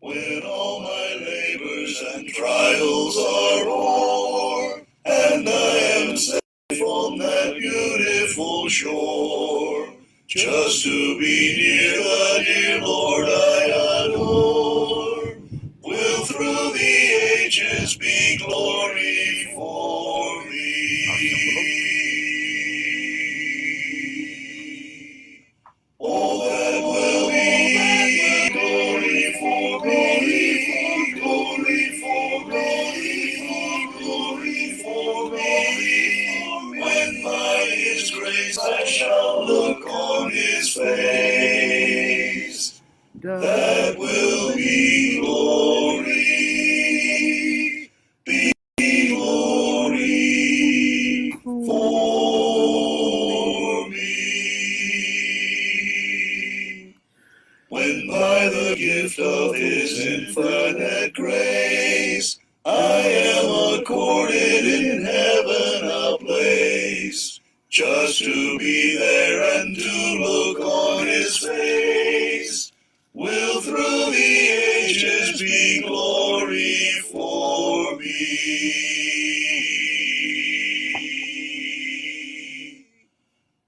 When all my labors and trials are o'er, and I am safe on that beautiful shore, just to be near the dear Lord I adore, will through the ages be glory for me. Oh, that will be glory for glory for glory for glory for glory, when by His grace I shall look on His face. That will be glory, be glory for me. When by the gift of His infinite grace I am accorded in heaven a place, just to be there and to look on His face, will through the ages be glory for me.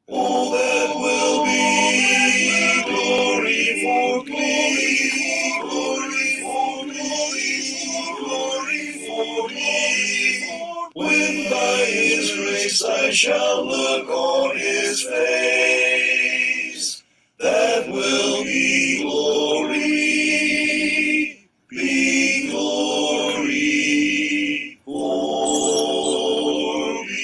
Oh, that will be glory for glory for glory for glory for glory, when by His grace I shall look on His face. That will be glory, be glory for me.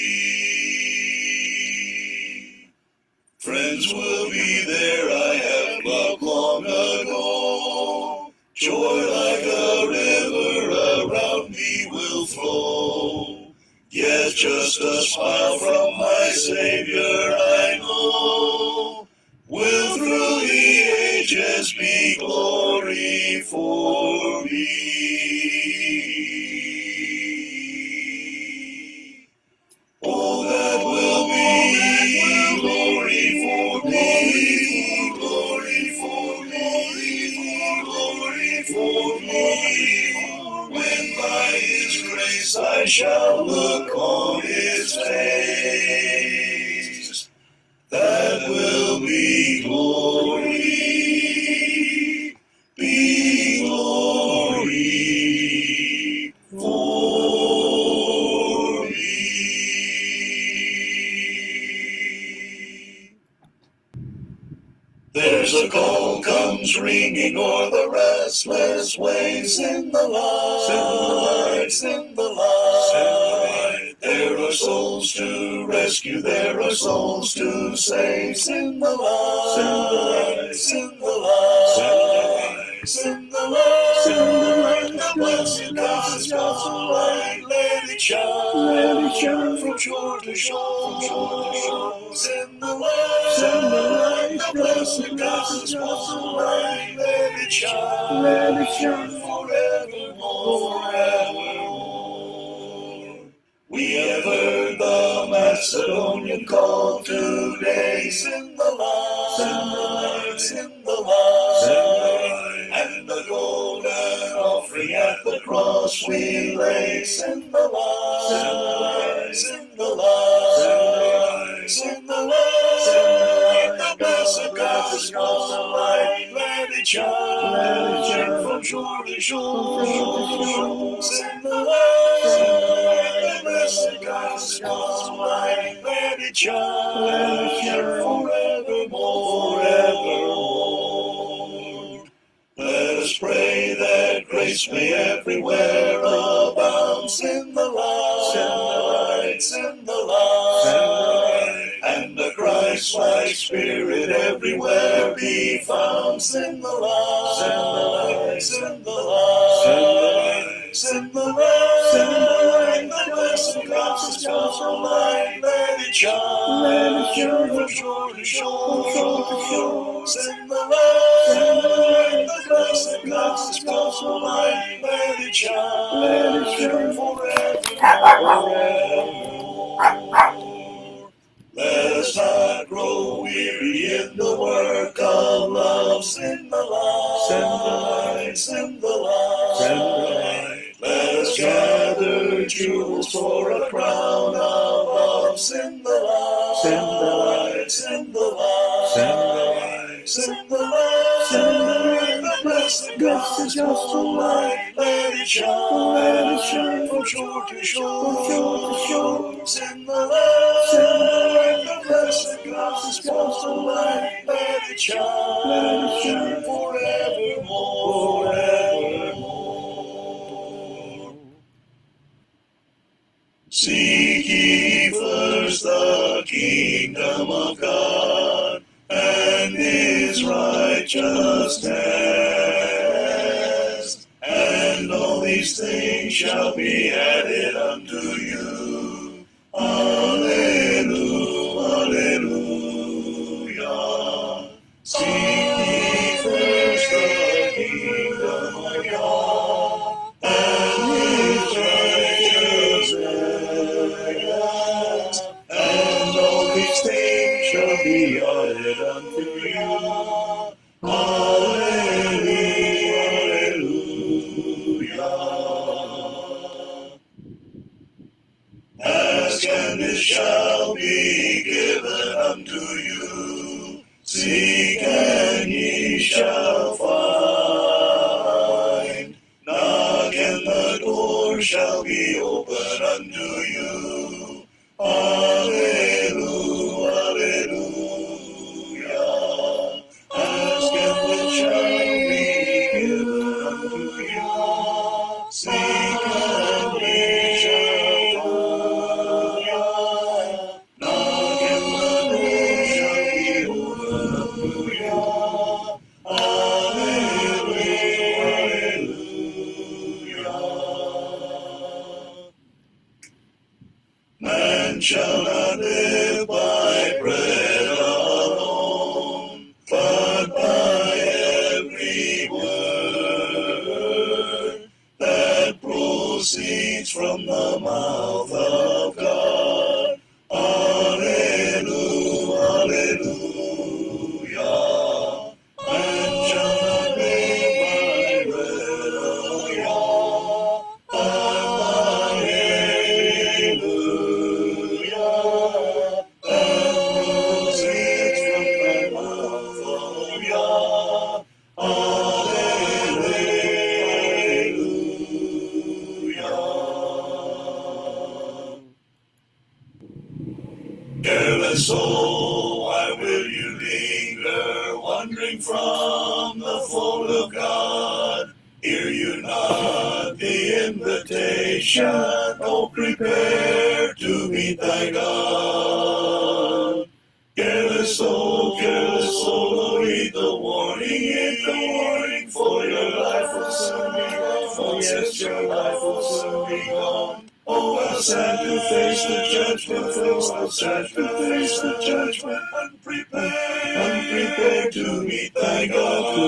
Friends will be there I have loved long ago. Joy like a river around me will flow. Yes, just a smile from my Savior I know, will through the ages be glory for me. Oh, that will be glory for glory for glory for glory, when by His grace I shall look on His face. That will be glory, be glory for me. There's a call comes ringing o'er the restless waves in the light, in the light. There are souls to rescue, there are souls to save. In the light, in the light, in the light, the blessed gospel light, let it shine from shore to shore, in the light, the blessed gospel light, let it shine forevermore, forevermore. We have heard the Macedonian call today, in the light, in the light, and the golden offering at the cross we lay, in the light, in the light, in the light, the blessed gospel light, let it shine from shore to shore, in the light, the blessed gospel light, let it shine forevermore, forevermore. Let us pray that grace may everywhere abound, in the light, in the light, and the Christ-like Spirit everywhere be found, in the light, in the light, in the light, the blessed gospel light, let it shine from shore to shore, in the light, the blessed gospel light, let it shine forevermore. Let us not grow weary in the work of love. loves in the light. Send the light. Send the light. Send the light. Let us gather jewels for a crown above. Send the light. Send the light. Send the light. Send the light. Send the light. Send the light. The blessed Blessed gospel light. Let it shine. Let it shine. From shore to shore. From shore to shore. Send the light. Send the light. The blessed gospel light. Let it shine. Let it shine. Forevermore. Forevermore. Seek ye first the kingdom of God and His righteousness, and all these things shall be added unto you. Alleluia, alleluia. Seek ye first the kingdom of God and His righteousness, and all these things shall be added unto you. Alleluia, alleluia. Ask and it shall be given unto you. Seek and ye shall find. Knock and the door shall be open unto you. Alleluia, alleluia. Ask and it shall be given unto you. Seek and ye shall find. Knock and the door shall be open unto you. Alleluia, alleluia. Man shall not live by bread alone, but by every word that proceeds from the mouth of God. Alleluia, alleluia. Man shall not live by bread alone, but by alleluia that proceeds from the mouth of Yah. Alleluia. Careless soul, why will you linger, wandering from the fold of God? Hear you not the invitation? Oh, prepare to meet thy God. Careless soul, oh, heed the warning, for your life will soon be gone. Oh, yes, your life will soon be gone. Oh, how sad to face the judgment, oh, how sad to face the judgment, unprepared to meet thy God,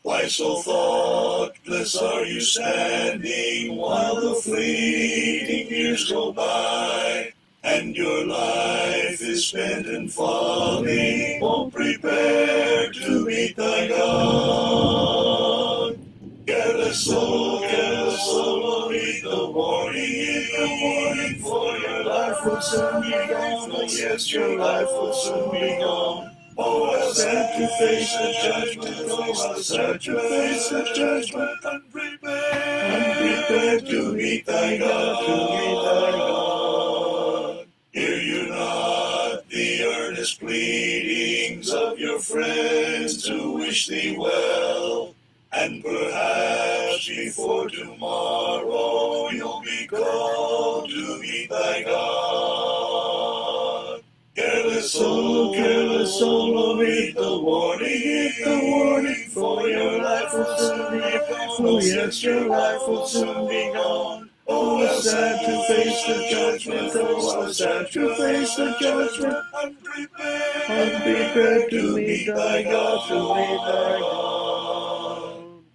Why so thoughtless are you standing, while the fleeting years go by, and your life is spent in folly? Oh, prepare to meet thy God. Careless soul, oh, heed the warning, for your life will soon be gone. Oh, yes, your life will soon be gone. Oh, how sad to face the judgment, oh, how sad to face the judgment, unprepared to meet thy God, Hear you not the earnest pleadings of your friends to wish thee well? And perhaps before tomorrow you'll be called to meet thy God. Careless soul, oh, heed the warning, for your life will soon be gone. Oh, yes, your life will soon be gone. Oh, how sad to face the judgment, oh, how sad to face the judgment, unprepared to meet thy God,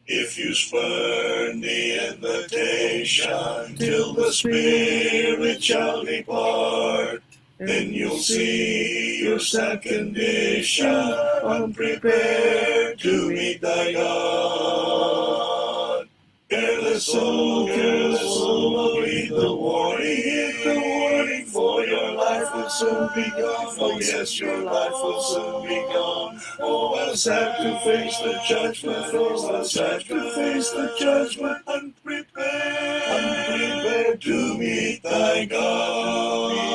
If you spurn the invitation till the Spirit shall depart, Then you'll see your sad condition, unprepared to meet thy God. Careless soul, read the warning, for your life will soon be gone. Oh yes, your life will soon be gone. Oh, how sad to face the judgment, oh, how sad to face the judgment, unprepared to meet thy God.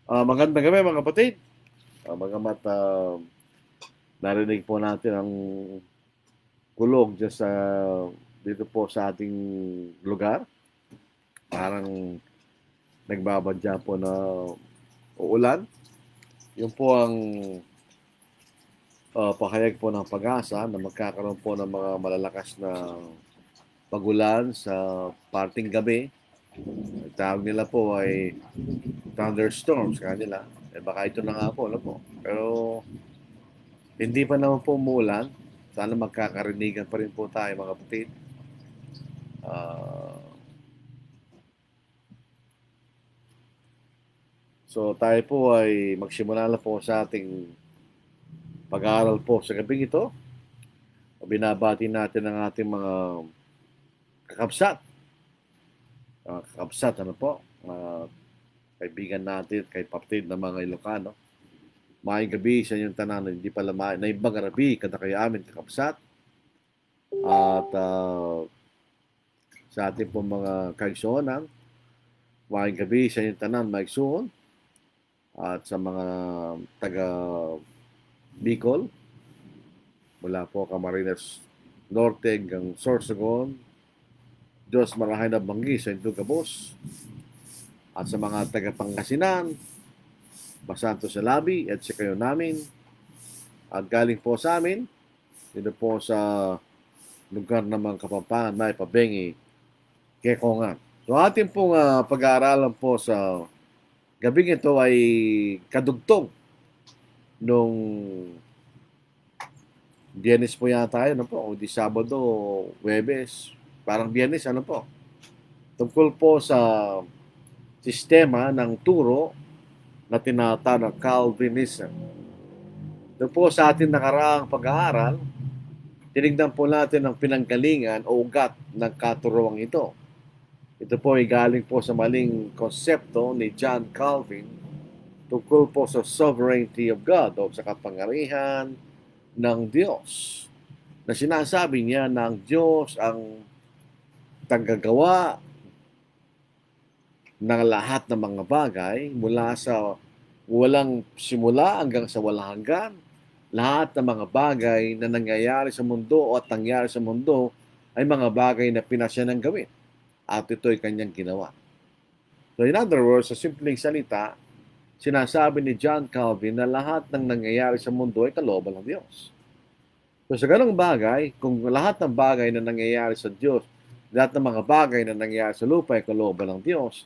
Magandang gabi mga kapatid. Bagamat narinig po natin ang kulog dyan dito po sa ating lugar. Parang nagbabadya po na uulan. Yun po ang pahayag po ng Pag-asa na magkakaroon po ng mga malalakas na pagulan sa parting gabi. Ang tawag nila po ay thunderstorms kanila. Baka ito na nga po, ano po. Pero hindi pa naman po umuulan. Sana magkakarinigan pa rin po tayo mga kapatid. So tayo po ay magsimula na po sa ating pag-aaral po sa gabing ito. Binabati natin ang ating mga kakabsat. Kakabsat, ano po, mga kaibigan natin, kay kapatid na mga Ilocano. Maayong gabi sa inyong tanan, hindi pala na ibang gabi, kada kayo amin kakabsat. At sa ating po mga kaigsuonan, maayong gabi sa inyong tanan, maigsuon. At sa mga taga Bicol, mula po Camarines Norte hanggang Sorsogon, Diyos marahay na banggi sa inyong kabos. At sa mga taga Pangasinan, Basanto sa Labi at sa kayo namin. At galing po sa amin, dito po sa lugar ng mga Kapampangan, may Pabengi, Kekongan. So ating pong pag-aaralan po sa gabing ito ay kadugtong nung Biyernes po yata tayo, ano po, o di Sabado, Huwebes, parang Biyernes, ano po. Tungkol po sa sistema ng turo na tinatawag na Calvinism. Doon po sa ating nakaraang pag-aaral, tinignan po natin ang pinanggalingan o ugat ng katuruang ito. Ito po ay galing po sa maling konsepto ni John Calvin tungkol po sa sovereignty of God o sa kapangyarihan ng Diyos. Na sinasabi niya na ang Diyos ang tagagawa ng lahat ng mga bagay mula sa walang simula hanggang sa walang hanggan. Lahat ng mga bagay na nangyayari sa mundo o at nangyari sa mundo ay mga bagay na pinasya ng gawin. At ito'y kanyang ginawa. So in other words, sa simpleng salita, sinasabi ni John Calvin na lahat ng nangyayari sa mundo ay kalooban ng Diyos. So sa ganong bagay, kung lahat ng bagay na nangyayari sa Diyos, lahat ng mga bagay na nangyayari sa lupa ay kalooban ng Diyos,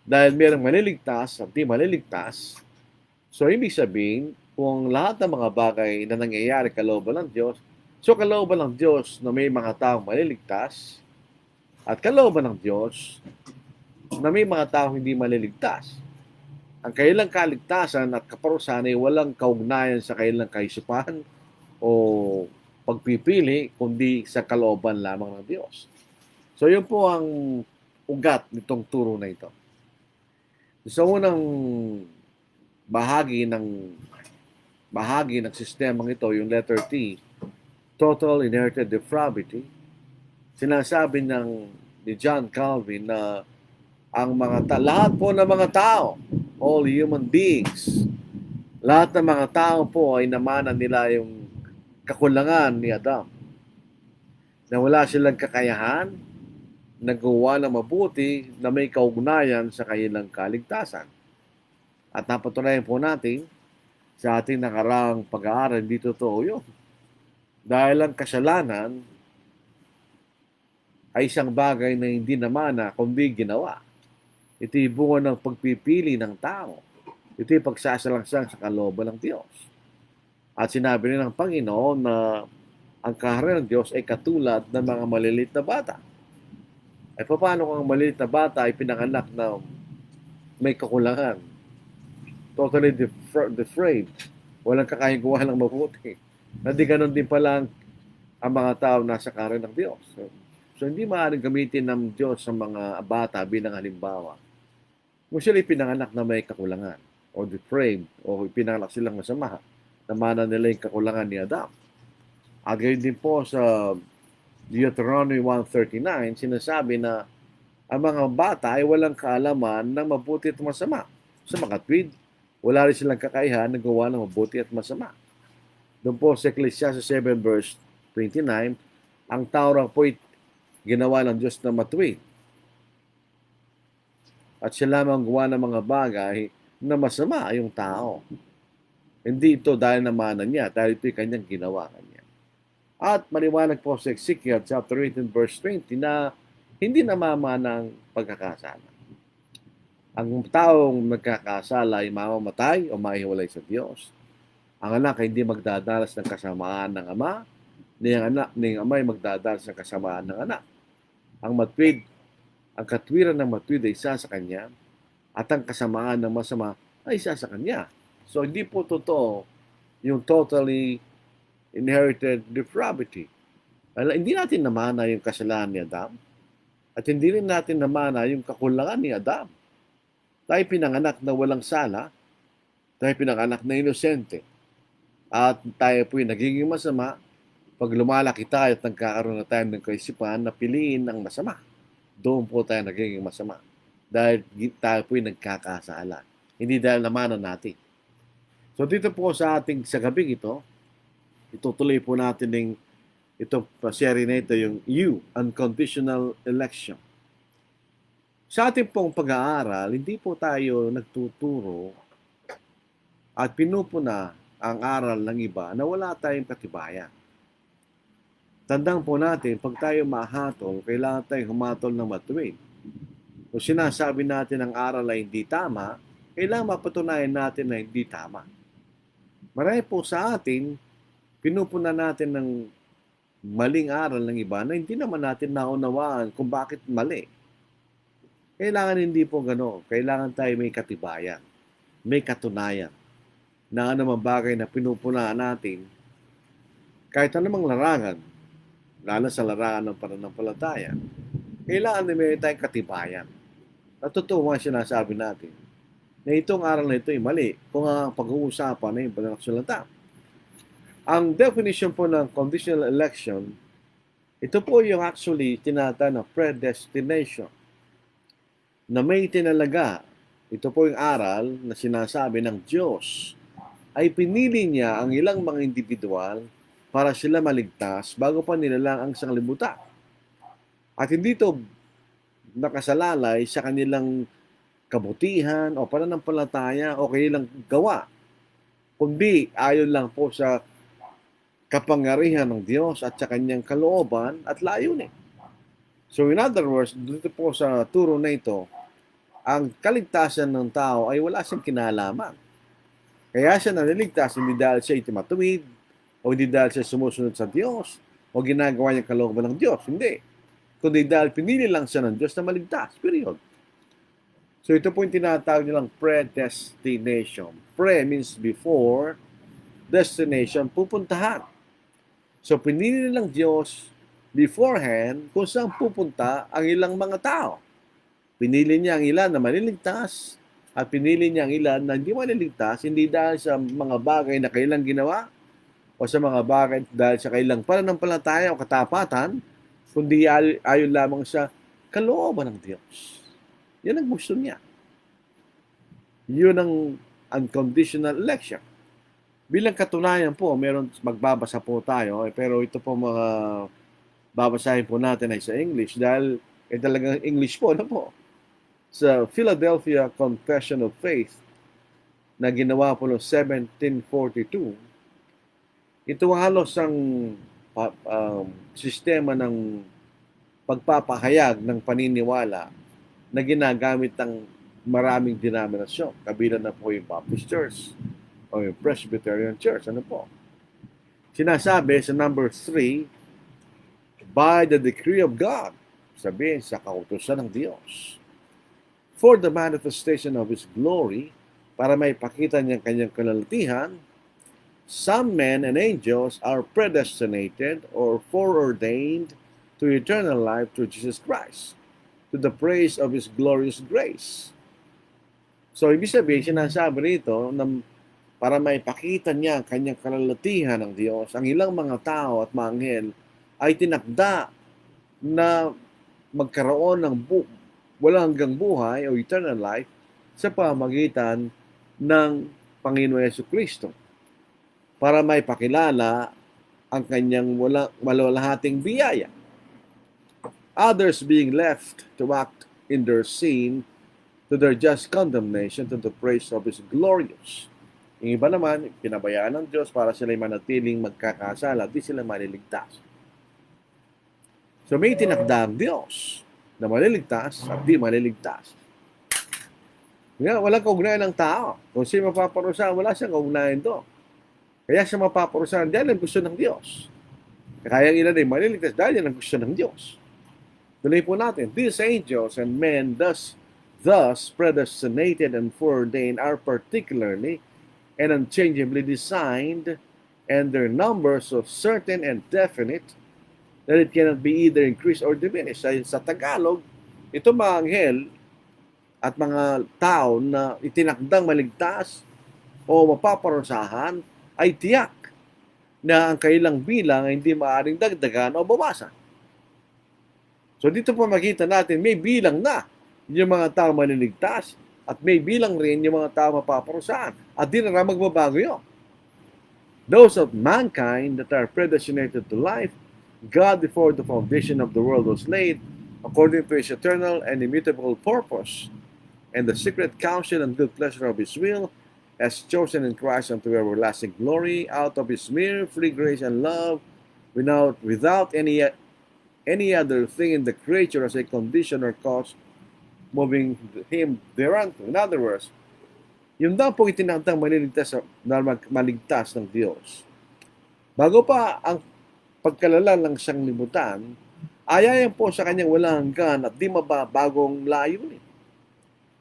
dahil mayroong maliligtas at di maliligtas, so ibig sabihin, kung lahat ng mga bagay na nangyayari kalooban ng Diyos, so kalooban ng Diyos na may mga taong maliligtas, at kalooban ng Diyos na may mga taong hindi maliligtas. Ang kailang kaligtasan at kaparusahan ay walang kaugnayan sa kailang kaisipan o pagpipili, kundi sa kalooban lamang ng Diyos. So yun po ang ugat nitong turo na ito. Sa unang bahagi ng sistemang ito, yung letter T, total inherited depravity, sinasabi ni John Calvin na ang lahat po ng mga tao, all human beings, lahat ng mga tao po ay namanan nila yung kakulangan ni Adam. Na wala silang kakayahan, nagawa ng mabuti na may kaugnayan sa kanilang kaligtasan. At napatunayan po natin sa ating nakaraang pag-aaral, hindi totoo yun. Dahil ang kasalanan ay isang bagay na hindi namana kundi ginawa. Ito'y bunga ng pagpipili ng tao. Ito'y pagsasalangsang sa kalooban ng Diyos. At sinabi rin ng Panginoon na ang kaharian ng Diyos ay katulad ng mga malilit na bata. Ay paano kung ang maliit na bata ay pinanganak na may kakulangan? Totally depraved. Walang kakayagawa ng mabuti. Na di ganun din pala ang mga tao nasa karan ng Diyos. So hindi maaaring gamitin ng Diyos sa mga bata bilang halimbawa. Kung sila pinanganak na may kakulangan o depraved o pinanganak silang masama, namana nila yung kakulangan ni Adam. At gayon din po sa Deuteronomy 1:39, sinasabi na ang mga bata ay walang kaalaman ng mabuti at masama. Sa mga tweed, wala rin silang kakayahan na gawa ng mabuti at masama. Doon po sa Ecclesiastes 7 verse 29, ang tao raw po'y ginawa ng Diyos na matuwid. At siya lamang gawa ng mga bagay na masama yung tao. Hindi ito dahil namanan niya, dahil ito'y kanyang ginawa kanya. At maliwanag po sa Ezekiel chapter 18 verse 20 na hindi namamana ang pagkakasala. Ang taong nagkakasala ay mamamatay o maihiwalay sa Diyos. Ang anak ay hindi magdadalas ng kasamaan ng ama, ni ang ama ay magdadalas ng kasamaan ng anak. Ang katwiran ng matwid ay isa sa kanya, at ang kasamaan ng masama ay isa sa kanya. So hindi po totoo yung totally inherited depravity. Hindi natin namana yung kasalanan ni Adam, at hindi rin natin namana yung kakulangan ni Adam. Tayo pinanganak na walang sala, tayo pinanganak na inosente, at tayo po'y nagiging masama pag lumalaki tayo at nagkakaroon na tayo ng kaisipan na piliin ang masama. Doon po tayo nagiging masama. Dahil tayo po'y nagkakasala. Hindi dahil namanan natin. So dito po sa gabing ito, itutuloy po natin itong serie na ito, yung Unconditional Election. Sa ating pong pag-aaral, hindi po tayo nagtuturo at pinupuna ang aral ng iba na wala tayong katibayan. Tandaan po natin, pag tayo mahatol, kailangan tayong humatol ng matuwid. Kung sinasabi natin ang aral ay hindi tama, kailangan mapatunayan natin na hindi tama. Marami po sa atin, pinupuna natin ng maling aral ng iba na hindi naman natin naunawaan kung bakit mali. Kailangan hindi po gano'n. Kailangan tayo may katibayan, may katunayan na anumang bagay na pinupunaan natin, kahit anumang larangan, lalo sa larangan ng pananampalataya, kailangan na may tayong katibayan. At totoo nga sinasabi natin na itong aral na ito ay mali kung ang pag-uusapan ay pananampalataya. Ang definition po ng conditional election, ito po yung actually tinatawag na predestination, na may tinalaga. Ito po yung aral na sinasabi ng Diyos ay pinili niya ang ilang mga individual para sila maligtas bago pa nilalang ang sanglibutan. At hindi ito nakasalalay sa kanilang kabutihan o pananampalataya o kanilang gawa, kundi ayon lang po sa kapangyarihan ng Diyos at sa kanyang kalooban at layunin. So in other words, dito po sa turo na ito, ang kaligtasan ng tao ay wala siyang kinalaman. Kaya siya naliligtas hindi dahil siya itimatuwid o hindi dahil siya sumusunod sa Diyos o ginagawa niyang kalooban ng Diyos. Hindi. Kundi dahil pinili lang siya ng Diyos na maligtas. Period. So ito po yung tinatawag nilang predestination. Pre means before, destination, pupuntahan. So pinili ng Diyos beforehand kung saan pupunta ang ilang mga tao. Pinili niya ang ilan na maliligtas at pinili niya ang ilan na hindi maliligtas, hindi dahil sa mga bagay na kailang ginawa o sa mga bagay dahil sa kailang pananampalataya o katapatan, kundi ayon lamang sa kalooban ng Diyos. Yan ang gusto niya. Yun ang unconditional election. Bilang katunayan po, meron magbabasa po tayo, pero ito po mga babasahin po natin ay sa English dahil talagang English po na po. Sa Philadelphia Confession of Faith na ginawa po noong 1742, ito halos ang sistema ng pagpapahayag ng paniniwala na ginagamit ng maraming denominasyon. Kabilang na po yung Baptist Church o yung Presbyterian Church. Ano po? Sinasabi sa number 3, by the decree of God. sabihin sa kautusan ng Diyos. For the manifestation of His glory, para may pakita niyang kanyang kalalatihan, some men and angels are predestinated or foreordained to eternal life through Jesus Christ, to the praise of His glorious grace. So, ibig sabihin, sinasabi rito na para maipakita niya ang kanyang kalalatihan ng Diyos, ang ilang mga tao at mga anghel ay tinakda na magkaroon ng walang hanggang buhay o eternal life sa pamagitan ng Panginoon Jesucristo para maipakilala ang kanyang malalahating biyaya. Others being left to act in their sin to their just condemnation to the praise of His glorious. Yung iba naman, pinabayaan ng Diyos para sila'y manatiling magkakasala, di sila maliligtas. So may tinakda ang Diyos na maliligtas at di maliligtas. Nga, walang kaugnayan ng tao. Kung siya mapaparusahan, wala siyang kaugnayan doon. Kaya siya mapaparusahan dahil ang gusto ng Diyos. Kaya ang ilan ay maliligtas dahil yan ang gusto ng Diyos. Tuloy po natin, these angels and men thus predestinated and foreordained are particularly and unchangeably designed, and their numbers so certain and definite that it cannot be either increased or diminished. Sa Tagalog, ito mga anghel at mga tao na itinakdang maligtas o mapaparusahan ay tiyak na ang kailang bilang ay hindi maaaring dagdagan o bawasan. So dito po makita natin may bilang na yung mga tao maliligtas at may bilang rin yung mga tao mapaparusahan. At di na magbabago yun. Those of mankind that are predestinated to life, God before the foundation of the world was laid, according to His eternal and immutable purpose, and the secret counsel and good pleasure of His will, as chosen in Christ unto everlasting glory, out of His mere free grace and love, without any other thing in the creature as a condition or cause moving Him thereunto. In other words, yun daw po itinakdang maligtas ng Diyos. Bago pa ang pagkalala ng sanglibutan, ayayan po sa kanyang walang hanggan at di mababagong layunin.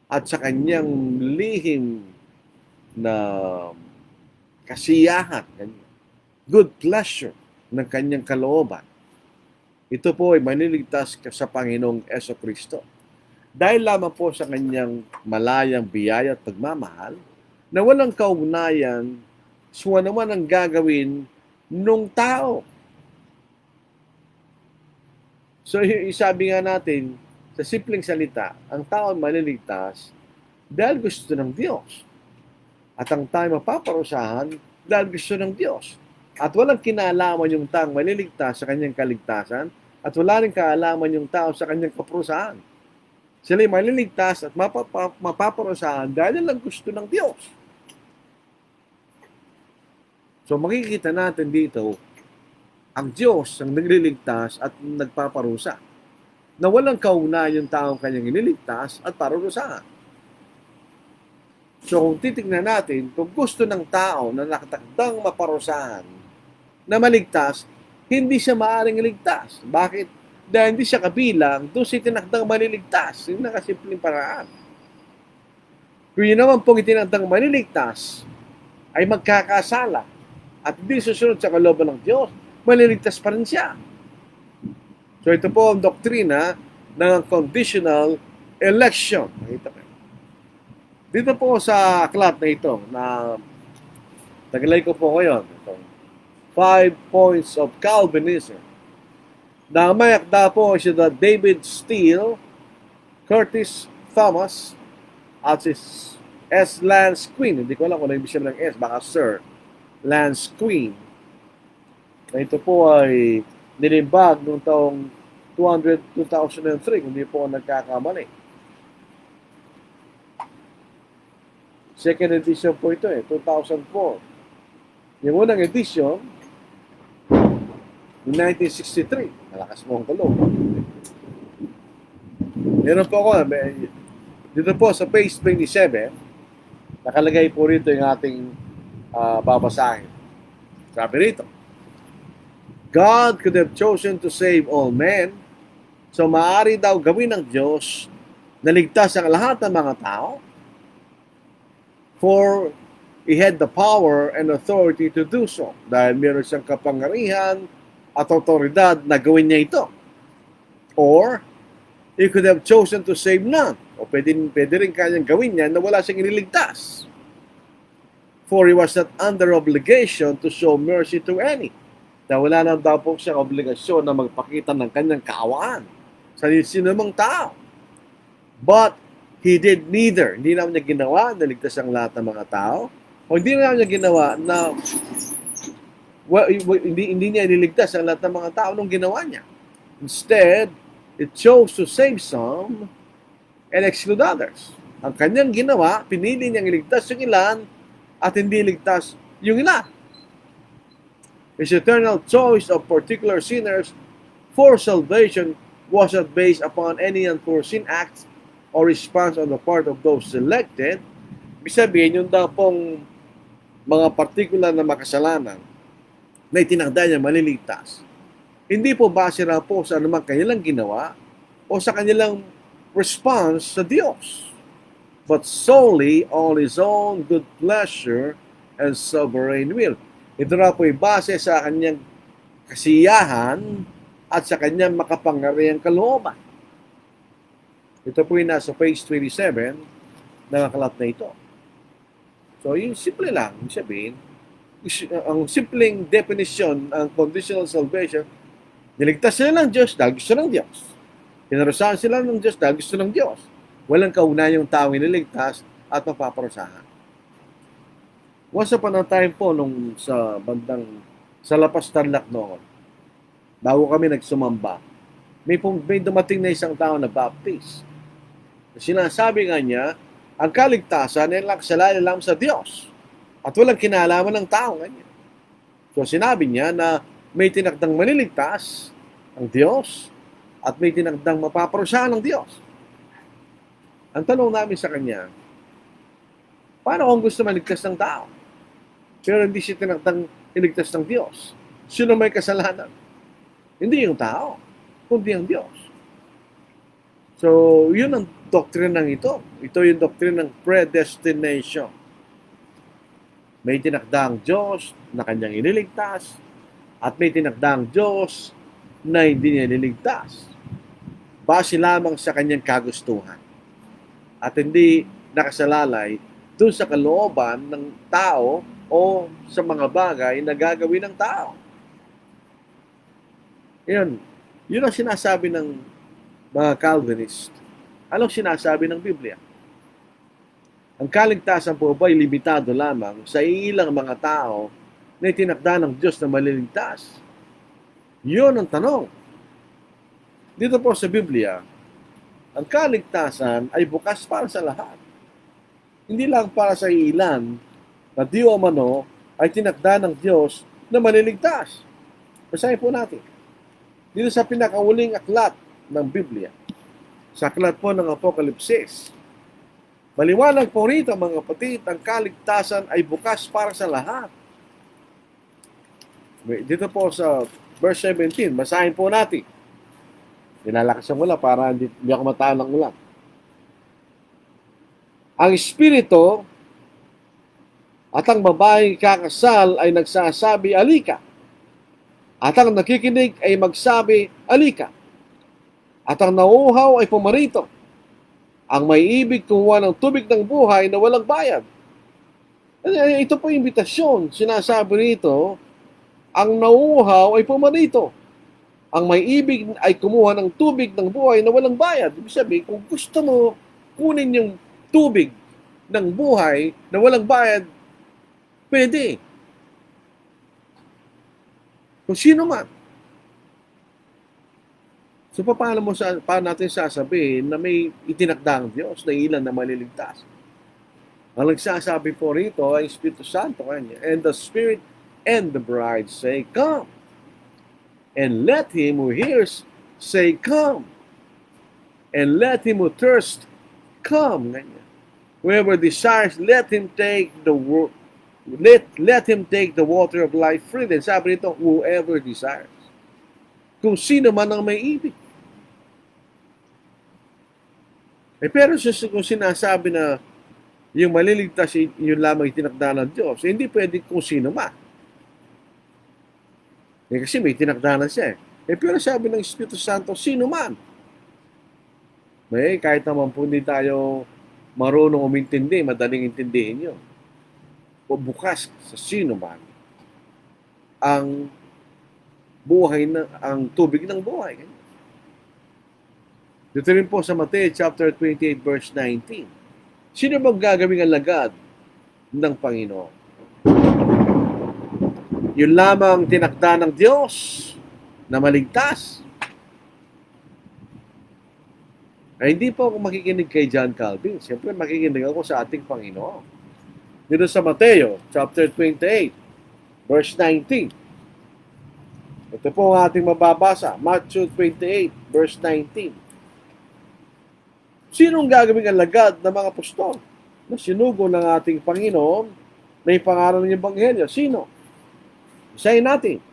At sa kanyang lihim na kasiyahan, good pleasure ng kanyang kalooban. Ito po ay maniligtas sa Panginoong Jesucristo. Dahil lamang po sa kanyang malayang biyaya at pagmamahal, na walang kaugnayan sa naman ang gagawin nung tao. So, isabi nga natin, sa simpleng salita, ang tao ay maliligtas dahil gusto ng Diyos. At ang tao mapaparusahan dahil gusto ng Diyos. At walang kinalaman yung taong maliligtas sa kanyang kaligtasan at wala rin kaalaman yung tao sa kanyang kaparusahan. Sila'y maliligtas at mapaparusahan dahil lang gusto ng Diyos. So makikita natin dito, ang Diyos ang nagliligtas at nagpaparusa. Na walang kaugnayan yung taong kanyang iniligtas at parurusahan. So kung titignan natin, kung gusto ng tao na nakatakdang maparusahan, na maligtas, hindi siya maaaring iligtas. Bakit? Dahil hindi siya kabilang doon siya tinakdang maliligtas. Yung nakasimpleng paraan. Kung yun naman pong itinakdang maliligtas, ay magkakasala at hindi susunod sa kalooban ng Diyos, maliligtas pa rin siya. So ito po ang doktrina ng conditional election. Dito po sa aklat na ito, na tagalay ko po ngayon, 5 points of Calvinism. Na may akda po si David Steele, Curtis Thomas, at si S. Lance Quinn. Hindi ko alam kung ano ibig sabihin ng S, baka Sir Lance Quinn. Na ito po ay nilimbag noong taong 2003, kung hindi po nagkakamali. Second edition po ito 2004. Yung unang edition, 1963. Malakas mo ang kalog. Meron po ako, dito po sa page 27, nakalagay po rito yung ating babasahin. Sabi rito, God could have chosen to save all men, So, maaari daw gawin ng Diyos na ligtas ang lahat ng mga tao, for He had the power and authority to do so. Dahil meron siyang kapangyarihan at otoridad na gawin niya ito. Or, He could have chosen to save none. O pwede rin kanyang gawin niya na wala siyang iniligtas. For He was not under obligation to show mercy to any. Na wala na daw po siyang obligasyon na magpakita ng kanyang kaawaan sa sinumang tao. But He did neither. Hindi naman niya ginawa na ligtas ang lahat ng mga tao. O hindi naman niya ginawa na hindi niya iniligtas ang lahat ng mga tao nung ginawa niya. Instead, it chose to save some and exclude others. Ang kanyang ginawa, pinili niyang iligtas yung ilan at hindi ligtas yung ilan. His eternal choice of particular sinners for salvation was not based upon any unforeseen acts or response on the part of those selected. Ibig sabihin, yung daw pong mga particular na makasalanan na itinakda niya maliligtas, hindi po base na po sa anumang kanilang ginawa o sa kanilang response sa Diyos, but solely on His own good pleasure and sovereign will. Ito na po ay base sa kanyang kasiyahan at sa kanyang makapangyarihang kalooban. Ito po ay nasa page 27 ng aklat na ito. So, yung simple lang, sabihin, ang simpleng definition, ang conditional salvation, niligtas sila ng Diyos dahil gusto ng Diyos. Pinarusahan sila ng Diyos dahil gusto ng Diyos. Walang kaugnayan yung taong iniligtas at mapaparusahan. Once upon a time po, nung sa Lapas Tarlac noon, bago kami nagsumamba, may dumating na isang tao na baptist. Sinasabi nga niya, ang kaligtasan ay nakasalanan lang sa Diyos at walang kinalaman ng tao ganyan. So sinabi niya na may tinakdang maniligtas ang Diyos at may tinakdang mapaparusahan ng Diyos. Ang tanong namin sa kanya, paano kung gusto maligtas ng tao? Pero hindi siya tinakdang iligtas ng Diyos. Sino may kasalanan? Hindi yung tao, kundi ang Diyos. So, yun ang doktrinang ito. Ito yung doktrinang predestination. May tinakdang Diyos na kanyang iniligtas at may tinakdang Diyos na hindi niya iniligtas. Base lamang sa kanyang kagustuhan. At hindi nakasalalay doon sa kalooban ng tao o sa mga bagay na gagawin ng tao. Yun ang sinasabi ng mga Calvinist. Anong sinasabi ng Biblia? Ang kaligtasan po ba ay limitado lamang sa ilang mga tao na itinakda ng Diyos na maliligtas? Yun ang tanong. Dito po sa Biblia, ang kaligtasan ay bukas para sa lahat. Hindi lang para sa ilan na di o mano ay tinakda ng Diyos na maliligtas. Basahin po natin. Dito sa pinakauling aklat ng Biblia, sa aklat po ng Apokalipsis, maliwanag po rito mga kapatid, ang kaligtasan ay bukas para sa lahat. Dito po sa verse 17, basahin po natin. Dinalakas ang ulan para hindi ako mataan ng ulan. Ang Espiritu at ang babaeng kakasal ay nagsasabi, alika. At ang nakikinig ay magsabi, alika. At ang nauuhaw ay pumarito. Ang may ibig kumuha ng tubig ng buhay na walang bayad. Ito po yung imbitasyon. Sinasabi rito, ang nauuhaw ay pumarito. Ang may ibig ay kumuha ng tubig ng buhay na walang bayad. Ibig sabihin, kung gusto mo kunin yung tubig ng buhay na walang bayad, pwede. Kung sino man. So, paano natin sasabihin na may itinakda ang Diyos na ilan na maliligtas? Ang nagsasabi po rito ay Espiritu Santo kanya. And the Spirit and the bride say, come. And let him who hears say, come. And let him who thirsts come. Ganyan. Whoever desires, let him take the water of life freely. Sabi nito, whoever desires. Kung sino man ang may ibig. Pero kung sinasabi na yung maliligtas, yun lamang itinakda ng Diyos, hindi pwede kung sino man. Kasi may tinakda na siya. Pero sabi ng Espiritu Santo, sino man. Kahit naman po hindi tayo marunong umintindi, madaling intindihin yun. O bukas sa sino man ang buhay ang tubig ng buhay. Dito rin po sa Mateo chapter 28 verse 19. Sino bang gagawing alagad ng Panginoon? Yun lamang tinakda ng Diyos na maligtas. Ay hindi po ako makikinig kay John Calvin. Siyempre makikinig ako sa ating Panginoon. Dito sa Mateo chapter 28 verse 19. Ito po ang ating mababasa. Matthew 28 verse 19. Sinong gagawing alagad ng mga apostol na sinugo ng ating Panginoon na ipangaral ng Ebanghelyo? Sino? Isayin natin.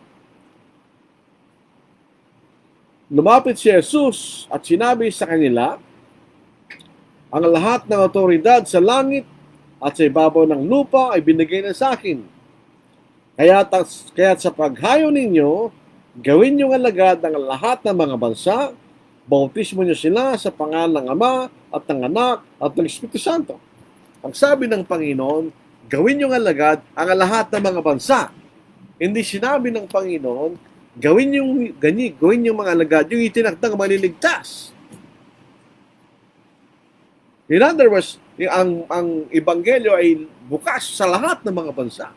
Lumapit si Jesus at sinabi sa kanila, ang lahat ng otoridad sa langit at sa ibabaw ng lupa ay binigay na sa akin. Kaya sa paghayo ninyo, gawin niyong alagad ang lahat ng mga bansa, bautismo niyo sila sa pangalan ng Ama at ng Anak at ng Espiritu Santo. Ang sabi ng Panginoon, gawin niyong alagad ang lahat ng mga bansa. Hindi sinabi ng Panginoon, gawin yung mga alagad, yung itinakdang maliligtas. In other words, ang Ebanghelyo ay bukas sa lahat ng mga bansa.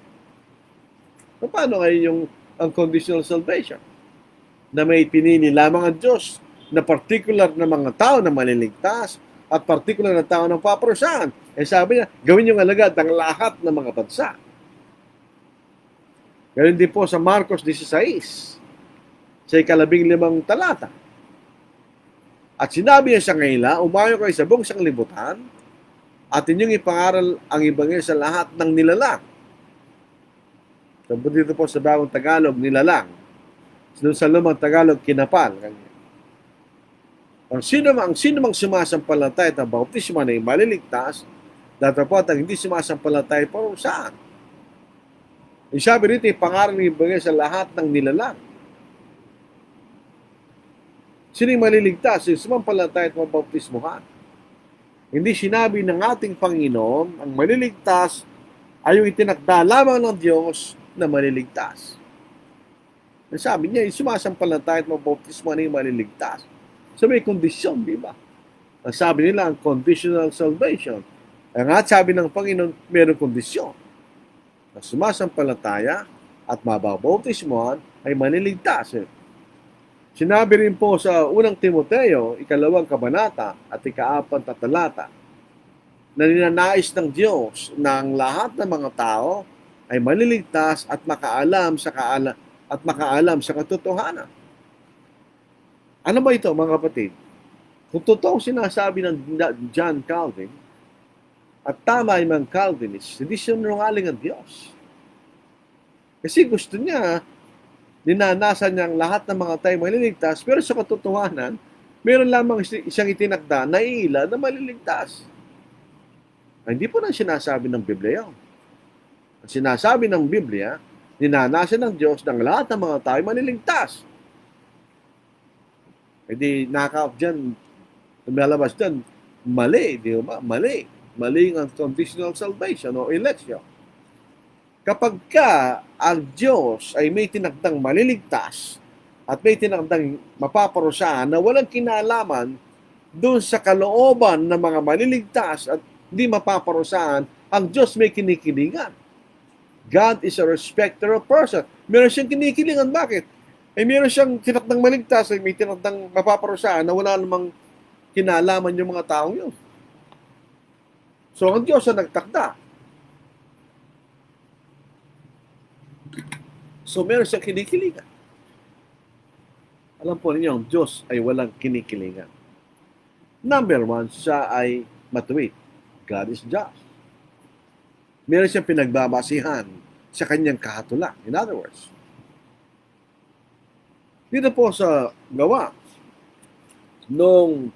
Paano ngayon yung unconditional salvation? Na may pinili lamang ang Diyos na particular na mga tao na maliligtas at particular na tao ng paparusahan. Sabi niya, gawin yung alagad ang lahat ng mga bansa. Ganun din po sa Marcos 16, sa 15 talata. At sinabi niya sa kanila, umayo kayo sa buong sanglibutan at inyong ipangaral ang Ebanghelyo sa lahat ng nilalang. Sabi dito po sa bagong Tagalog, nilalang. Sa lumang Tagalog, kinapal. Ang sino mang sumasampalataya at bautismo na maliligtas, datapot ang hindi sumasampalataya parusahan. Sabi rito, ipangaral ng Ebanghelyo sa lahat ng nilalang. Sino yung maliligtas? Yung sumampalataya at mabautismohan. Hindi sinabi ng ating Panginoon, ang maliligtas ay yung itinakda lamang ng Diyos na maliligtas. Sabi niya, yung sumasampalataya at mabautismo na yung maliligtas. So may kondisyon, di ba? Ang sabi nila, ang conditional salvation. Ang sabi ng Panginoon, mayroong kondisyon. Na sumasampalataya at mababautismohan ay maliligtas. Sinabi rin po sa unang Timoteo, 2 kabanata at 4 talata, na ninanais ng Diyos na ang lahat ng mga tao ay maliligtas at makaalam sa katotohanan. Ano ba ito, mga kapatid? Kung totoo sinasabi ng John Calvin, at tama yung mga Calvinist, hindi sinungaling ang Diyos. Kasi gusto niya, dinanasan niya ang lahat ng mga tayo maliligtas, pero sa katotohanan, meron lamang isang itinakda na ilan na maliligtas. Hindi po na sinasabi ng Biblia yun. Ang sinasabi ng Biblia, dinanasan ng Diyos ng lahat ng mga tayo maliligtas. Hindi nakaka dyan, tumalabas dyan, mali, di ba? Mali ang conditional salvation o election. Kapag ang Diyos ay may tinakdang maliligtas at may tinakdang mapaparusahan na walang kinalaman doon sa kalooban ng mga maliligtas at hindi mapaparusahan, ang Diyos may kinikilingan. God is a respecter of person. Meron siyang kinikilingan. Bakit? Meron siyang tinakdang maligtas, may tinakdang mapaparusahan na wala namang kinalaman yung mga taong yun. So, ang Diyos ang nagtakda. So, meron siyang kinikilingan. Alam po ninyo, ang Diyos ay walang kinikilingan. Number one, siya ay matuwid. God is just. Meron siyang pinagbabasihan sa kanyang kahatulan. In other words, dito po sa gawa, noong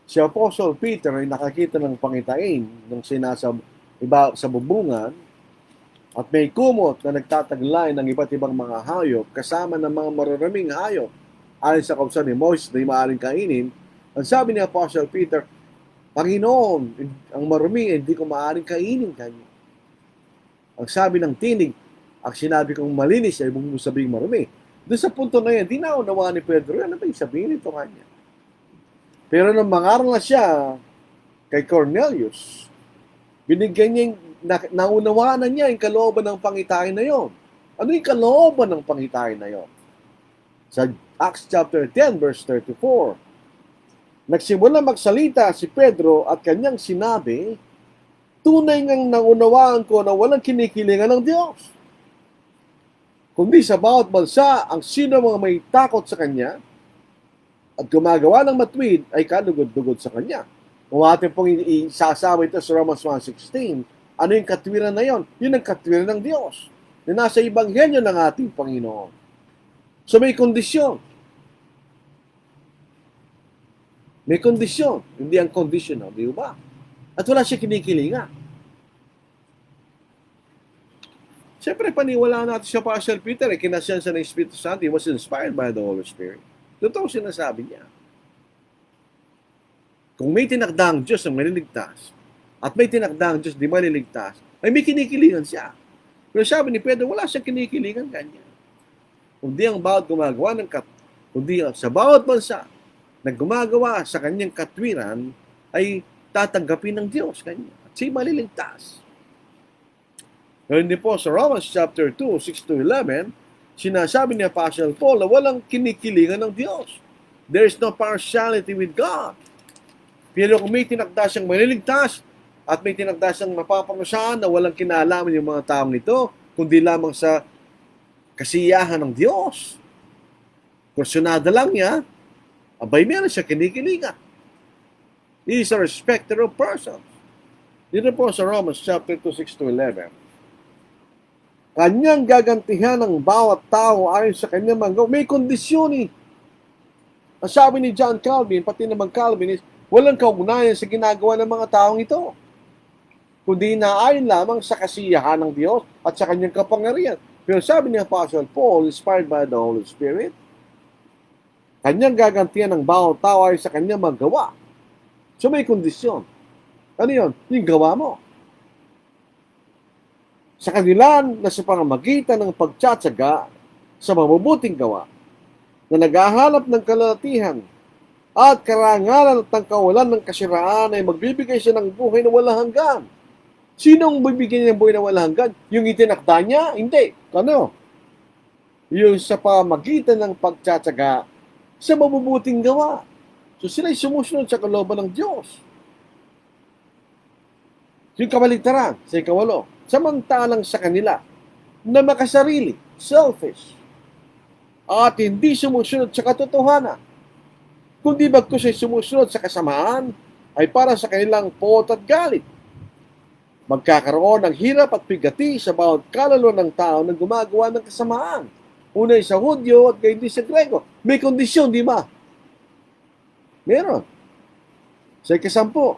Si Apostle Peter ay nakakita ng pangitain ng sinasa iba sa bubungan at may kumot na nagtataglay ng iba't ibang mga hayop kasama ng mga mararaming hayop ayon sa kautusan ni Moses na maaaring kainin. Ang sabi ni Apostle Peter, Panginoon, ang marumi hindi ko maaaring kainin kanya. Ang sabi ng tinig, ang sinabi kong malinis ay huwag mo sabihing marumi. Doon sa punto na yan, di naunawa ni Pedro, ano ba yung sabihin ito kanya? Pero nang mangaral na siya kay Cornelius, binigyan niya, naunawaan na niya yung kalooban ng pangitain na yon. Ano yung kalooban ng pangitain na yon? Sa Acts chapter 10, verse 34, nagsimula magsalita si Pedro at kanyang sinabi, tunay ngang naunawaan ko na walang kinikilingan ng Diyos. Kundi sa bawat bansa, ang sino mga may takot sa Kanya at gumagawa ng matuwid ay kalugod-lugod sa Kanya. Kung atin pong isasama ito sa Romans 1:16, ano yung katwiran na yon? Yun ang katwiran ng Diyos na nasa Ebanghelyo ng ating Panginoon. So may kondisyon. May kondisyon. Hindi ang conditional, di ba? At wala siya kinikilingan. Siyempre, paniwala natin siya Apostle Peter, kinasyan siya ng Espiritu Santo, he was inspired by the Holy Spirit. Totoo sinasabi niya. Kung may tinakdang Diyos ang maliligtas, at may tinakdang Diyos di maliligtas, ay may kinikilingan siya. Pero sabi ni Pedro, wala siyang kinikilingan kanya. Kundi ang bawat gumagawa ng kundi sa bawat bansa na gumagawa sa kanyang katwiran, ay tatanggapin ng Diyos kanya. At siya maliligtas. Ngayon din po sa Romans chapter 2, 6-11, sinasabi ni Apostle Paul na walang kinikilingan ng Diyos. There is no partiality with God. Pero kung may tinakda siyang maliligtas at may tinakda siyang mapapangusahan na walang kinalaman yung mga taong ito, kundi lamang sa kasiyahan ng Diyos, kursunada lang niya, abay meron siya kinikilingan. He is a respecter of persons. Dito po sa Romans chapter 2, 6-11. Kanyang gagantihan ng bawat tao ayon sa kanyang mga may kondisyon eh. Ang sabi ni John Calvin, pati naman Calvinist, walang kaugnayan sa ginagawa ng mga taong ito. Kundi naayon lamang sa kasiyahan ng Diyos at sa kanyang kapangyarihan. Pero sabi ni Apostle Paul, inspired by the Holy Spirit, kanyang gagantihan ng bawat tao ayon sa kanyang magawa. So may kondisyon. Ano yun? Yung gawa mo. Sa kanila na sa pamamagitan ng pagtsatsaga sa mabubuting gawa na naghahanap ng kalatihan at karangalan at ng kawalan ng kasiraan ay magbibigay siya ng buhay na walang hanggan. Sinong bibigyan ng buhay na walang hanggan? Yung itinakda niya? Hindi. Ano? Yung sa pamamagitan ng pagtsatsaga sa mabubuting gawa. So sila'y sumusunod sa kalooban ng Diyos. Yung kabaligtaran sa ikawalo, samantalang sa kanila na makasarili, selfish, at hindi sumusunod sa katotohanan, kundi bagkus ay sumusunod sa kasamaan, ay para sa kanilang pot at galit. Magkakaroon ng hirap at pigati sa bawat kaluluwa ng tao na gumagawa ng kasamaan. Una sa Hudyo at gayon din sa Grego. May kondisyon, di ba? Meron. Sa ikasampu,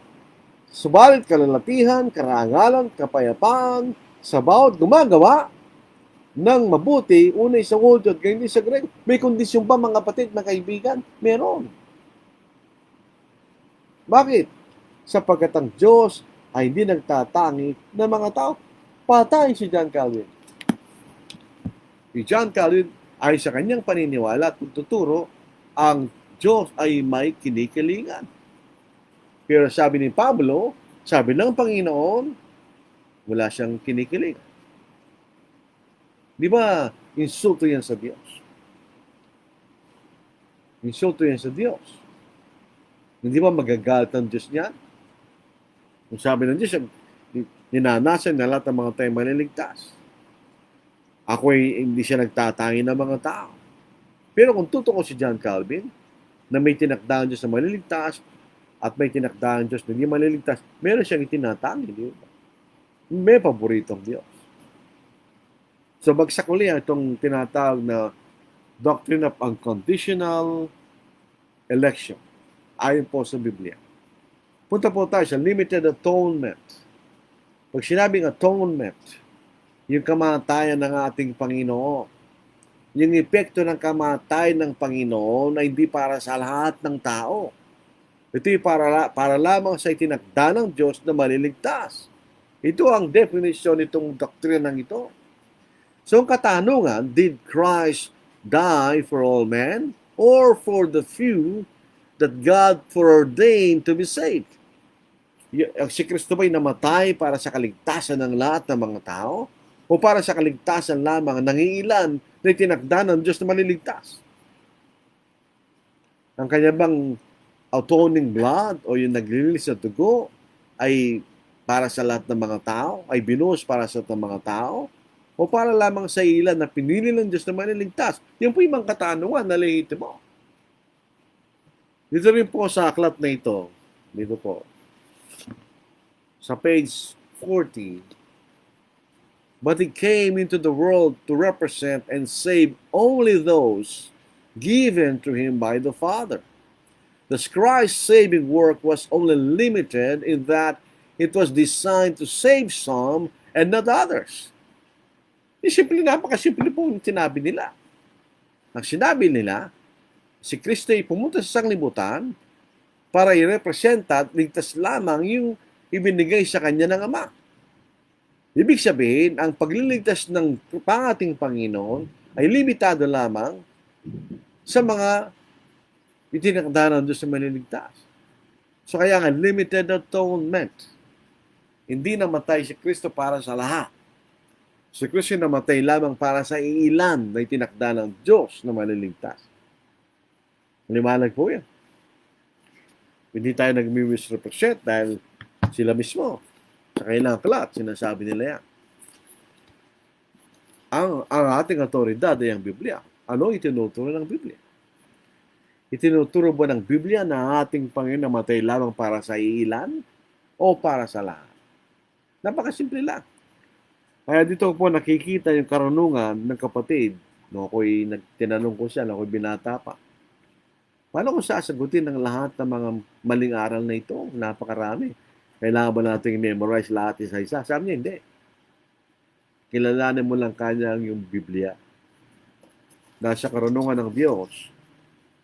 subalit kalalatihan, karangalan, kapayapaan, sa bawat gumagawa ng mabuti, unay sa Hudyo at gayon din sa Grego. May kondisyon ba mga kapatid na kaibigan? Meron. Bakit? Sapagkat ang Diyos ay hindi nagtatangi ng mga tao. Patay si John Calvin. Si John Calvin ay sa kanyang paniniwala at tuturo, ang Diyos ay may kinikilingan. Pero sabi ni Pablo, sabi ng Panginoon, wala siyang kinikilig. Di ba, insulto yan sa Diyos? Insulto yan sa Diyos. Hindi ba magagalit ang Diyos niyan? Kung sabi ng Diyos, ninanasan na lahat ng mga tayo maliligtas. Ako ay hindi siya nagtatangi ng mga tao. Pero kung tutuko si John Calvin, na may tinakdaan Diyos na maliligtas, at may tinakdaan Diyos na hindi maliligtas, meron siyang itinatangi, di ba? May paboritong Diyos. So, bagsak uli itong tinatawag na doctrine of unconditional election. Ayon po sa Biblia. Punta po tayo sa limited atonement. Pag sinabing atonement, yung kamatayan ng ating Panginoon, yung epekto ng kamatayan ng Panginoon ay hindi para sa lahat ng tao. Ito'y para lamang sa itinakda ng Diyos na maliligtas. Ito ang definition nitong doktrinang ito. So ang katanungan, did Christ die for all men or for the few that God foreordained to be saved? Si Kristo ba'y namatay para sa kaligtasan ng lahat ng mga tao? O para sa kaligtasan lamang ng ilan na itinakda ng Diyos na maliligtas? Ang kanya bang atoning blood o yung naglilinis na dugo ay para sa lahat ng mga tao? Ay binuhos para sa lahat ng mga tao? O para lamang sa ilan na pinili ng Diyos na maliligtas? Yan po yung mga katanungan na lehitimo. Dito rin po sa aklat na ito, dito po, sa page 40, but He came into the world to represent and save only those given to Him by the Father. Thus Christ's saving work was only limited in that it was designed to save some and not others. Napakasimple po yung sinabi nila. Ang sinabi nila, si Kristo ay pumunta sa sanglibutan para i-representa at ligtas lamang yung ibinigay sa kanya ng Ama. Ibig sabihin, ang pagliligtas ng ating Panginoon ay limitado lamang sa mga itinakda ng Diyos na maliligtas. So kaya nga, limited atonement. Hindi namatay si Kristo para sa lahat. Si Kristo namatay lamang para sa ilan na itinakda ng Diyos na maliligtas. Liwanag po yan. Hindi tayo nag-misrepresent dahil sila mismo sa kailang aklat, sinasabi nila yan. Ang ating otoridad ay ang Biblia. Ano itinuturo ng Biblia? Itinuturo ba ng Biblia na ating Panginoon namatay lamang para sa ilan o para sa lahat? Napakasimple lang. Kaya dito po nakikita yung karunungan ng kapatid. No, ako'y tinanong ko siya, ako'y binata pa. Paano ko sasagutin ng lahat ng mga maling aral na ito? Napakarami. Kailangan ba natin i-memorize lahat isa-isa? Sabi niya, hindi. Kilalanin mo lang kanya yung Biblia. Nasa karunungan ng Diyos,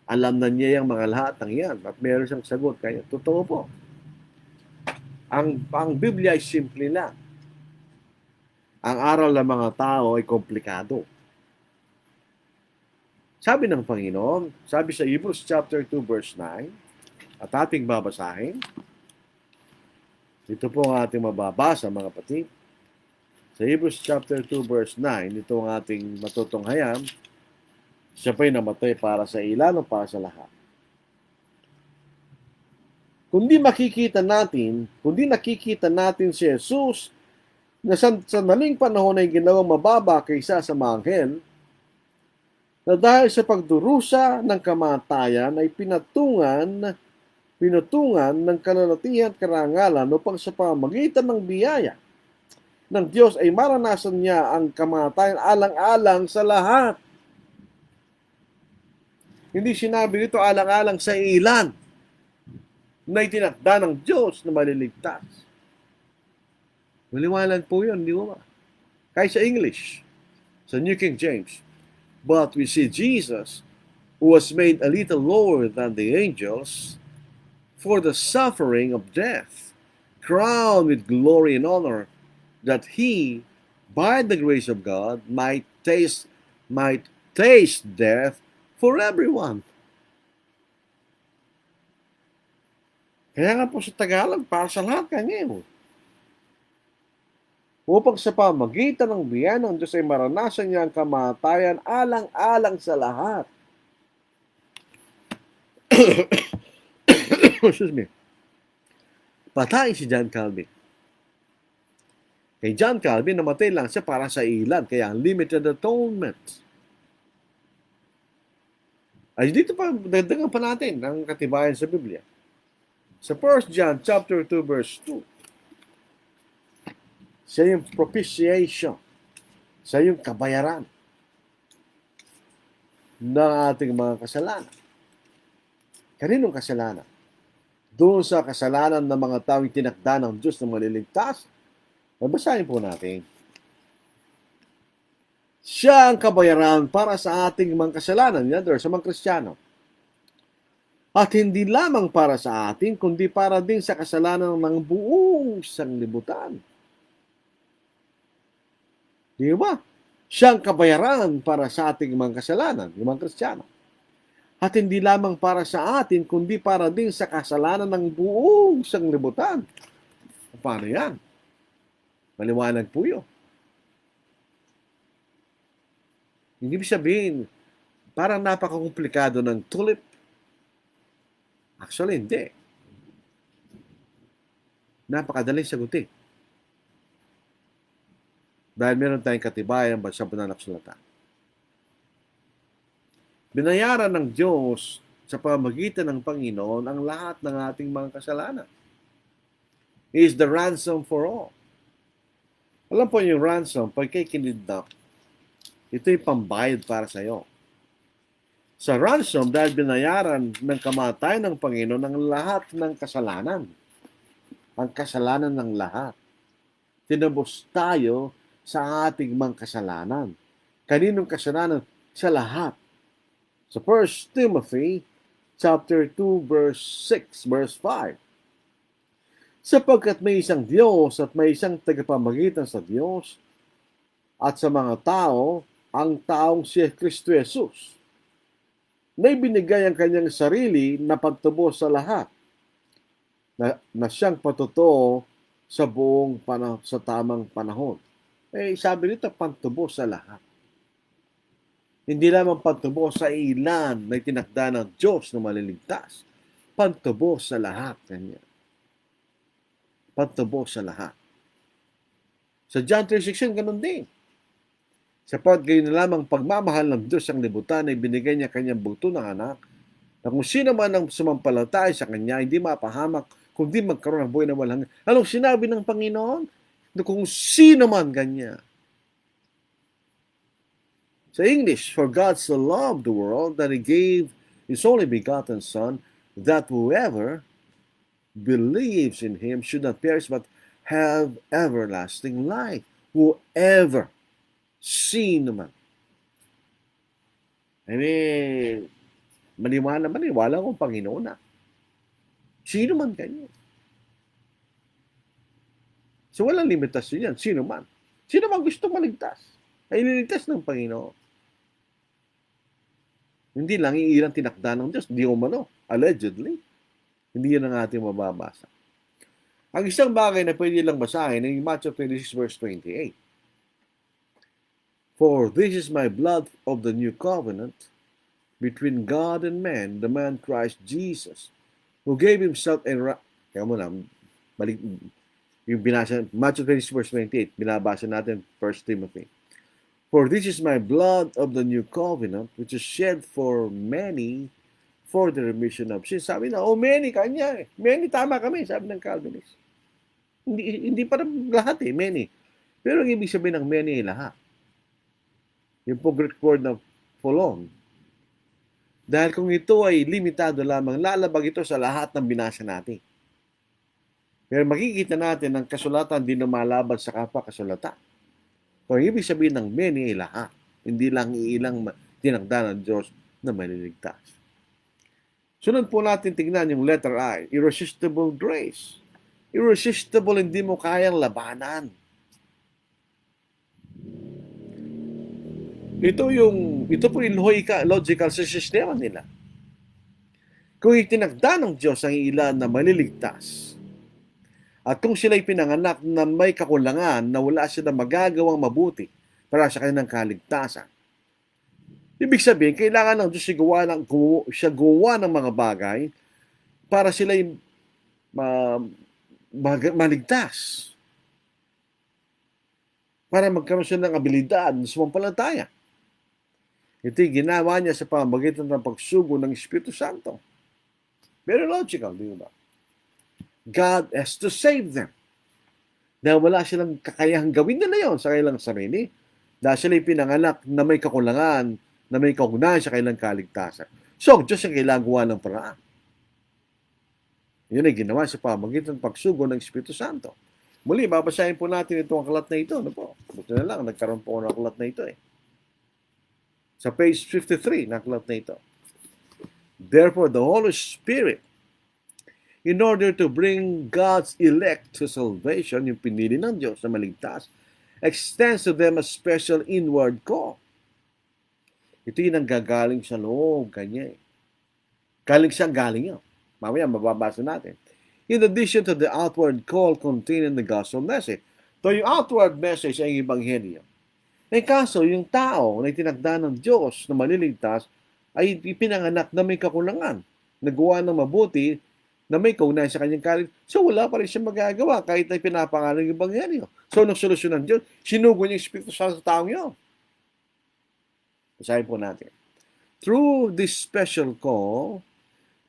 alam na niya yung mga lahat ng yan at meron siyang sagot. Kaya, totoo po. Ang Biblia ay simple lang. Ang aral ng mga tao ay komplikado. Sabi ng Panginoon, sabi sa Hebrews chapter 2 verse 9, at ating babasahin, ito po ang ating mababasa mga kapatid. Sa Hebrews chapter 2 verse 9, ito ang ating matutunghayan, siya pa'y namatay para sa ilan o para sa lahat. Kundi nakikita natin si Jesus na sa naling panahon ay ginawang mababa kaysa sa mga anghel, na dahil sa pagdurusa ng kamatayan ay pinutungan ng kalalatihan at karangalan upang sa pamamagitan ng biyaya ng Diyos ay maranasan niya ang kamatayan alang-alang sa lahat. Hindi sinabi dito alang-alang sa ilan na itinakda ng Diyos na maliligtas. Maliwanag po yun, di ba? Kahit sa English, sa New King James, but we see Jesus, who was made a little lower than the angels, for the suffering of death, crowned with glory and honor, that he, by the grace of God, might taste death for everyone. Kaya nga po sa Tagalog, para sa lahat kanyo. Upang sa pamagitan ng biyaya ng Diyos ay maranasan niya ang kamatayan alang-alang sa lahat. Excuse me. Patay si John Calvin. Kay John Calvin, namatay lang siya para sa ilan, kaya limited atonement. Ay dito pa, dagdagan pa natin ang katibayan sa Biblia. Sa 1 John chapter 2 verse 2, siya yung propitiation, siya yung kabayaran ng ating mga kasalanan. Kaninong kasalanan? doon sa kasalanan ng mga taong tinakda ng Diyos na maliligtas, babasahin po natin. Siya ang kabayaran para sa ating mga kasalanan, sa mga Kristiyano. At hindi lamang para sa atin, kundi para din sa kasalanan ng buong sanglibutan. Di ba? Siya ang kabayaran para sa ating mga kasalanan, yung mga Kristiyano. At hindi lamang para sa atin, kundi para din sa kasalanan ng buong sanglibutan. Paano yan? Maliwanag po yun. Hindi sabihin, parang napakakomplikado ng tulip. Actually, hindi. Napakadaling sagutin. Dahil meron tayong katibayan sa banal na kasulatan. Binayaran ng Diyos sa pamamagitan ng Panginoon ang lahat ng ating mga kasalanan. He is the ransom for all. Alam po yung ransom, pag kay kinidnap, ito'y pambayad para sa iyo. Sa ransom, dahil binayaran ng kamatayan ng Panginoon ang lahat ng kasalanan. Ang kasalanan ng lahat. Tinubos tayo sa ating mga kasalanan. Kaninong kasalanan? Sa lahat. Sa 1 Timothy chapter 2, verse 6, verse 5. Sapagkat may isang Diyos at may isang tagapamagitan sa Diyos at sa mga tao, ang taong si Kristo Jesus, na ibinigay ang kanyang sarili na pagtubos sa lahat, na siyang patutuo sa buong sa tamang panahon. Sabi nito, pantubos sa lahat. Hindi lamang pantubos sa ilan na itinakda ng Diyos na maliligtas. Pantubos sa lahat. Kanya. Pantubos sa lahat. Sa John 3:16, ganun din. Sapat gayon na lamang pagmamahal ng Diyos ang libutan ay binigay niya kanyang buto ng anak na kung sino man ang sumampalataya sa kanya, hindi mapahamak, kundi magkaroon ng buhay na walang hanggan. Anong sinabi ng Panginoon? Na kung sino man kanya. Sa English, for God so loved the world that He gave His only begotten Son, that whoever believes in Him should not perish but have everlasting life. Whoever. Sino man. Maniwala kong Panginoon na. Sino man kayo. So walang limitasyon yan. Sino man. Sino man gusto maligtas. Ay liligtas ng Panginoon. Hindi lang iilang tinakda ng Diyos. Hindi umano. Allegedly. Hindi yan ang ating mababasa. Ang isang bagay na pwede lang basahin ay Matthew 26 verse 28. For this is my blood of the new covenant between God and man, the man Christ Jesus, who gave himself Kaya mo na, yung binasa, Matthew 26 verse 28, binabasa natin 1 Timothy. For this is my blood of the new covenant, which is shed for many for the remission of sins. Sabi na, many kanya. Many, tama kami, sabi ng Calvinist. Hindi para lahat many. Pero ang ibig sabihin ng many ay lahat. Yung po Greek word na pholon. Dahil kung ito ay limitado lamang, lalabag ito sa lahat ng binasa natin. Pero makikita natin ang kasulatan di lumalabag sa kapwa kasulatan. Kung ibig sabihin ng many ay lahat. Hindi lang iilang tinakda ng Diyos na maliligtas. Sunod po natin tignan yung letter I, irresistible grace. Irresistible, hindi mo kayang labanan. Ito po yung logical sa sistema nila. Kung itinakda ng Diyos ang ilan na maliligtas, at kung sila'y pinanganak na may kakulangan na wala sila magagawang mabuti para sa kanilang kaligtasan, ibig sabihin, kailangan ng Diyos siya gawa ng mga bagay para sila'y maligtas. Para magkaroon siya ng abilidad na sumampalataya. Ito'y ginawa niya sa pamamagitan ng pagsugo ng Espiritu Santo. Very logical, di ba? God has to save them. Dahil wala silang kakayahang gawin nila yon sa kailang sarili. Dahil sila'y pinanganak na may kakulangan, na may kaugnayan sa kailang kaligtasan. So, Diyos ang kailangan gawa ng paraan. Yun ay ginawa sa pamagitan ng pagsugo ng Espiritu Santo. Muli, babasahin po natin itong aklat na ito. Ano po? Buti na lang, nagkaroon po ng aklat na ito eh. Sa page 53 ng aklat na ito. Therefore, the Holy Spirit, in order to bring God's elect to salvation, yung pinili ng Diyos na maligtas, extends to them a special inward call. Ito yung nanggagaling sa loob, kanya eh. Galing yun. Mamaya, mababasa natin. In addition to the outward call contained in the gospel message. So, yung outward message ay Ebanghelyo. Eh kaso, yung tao na itinakda ng Diyos na maliligtas ay ipinanganak na may kakulangan. Nagawa ng mabuti na may kaugnayan sa kanyang kaligtasan. So, wala pa rin siya magagawa kahit na pinapangalan ng Ebanghelyo. So, nung solusyon ng Diyos, sinugo niya yung Espiritu Santo sa taong yun. Basahin po natin. Through this special call,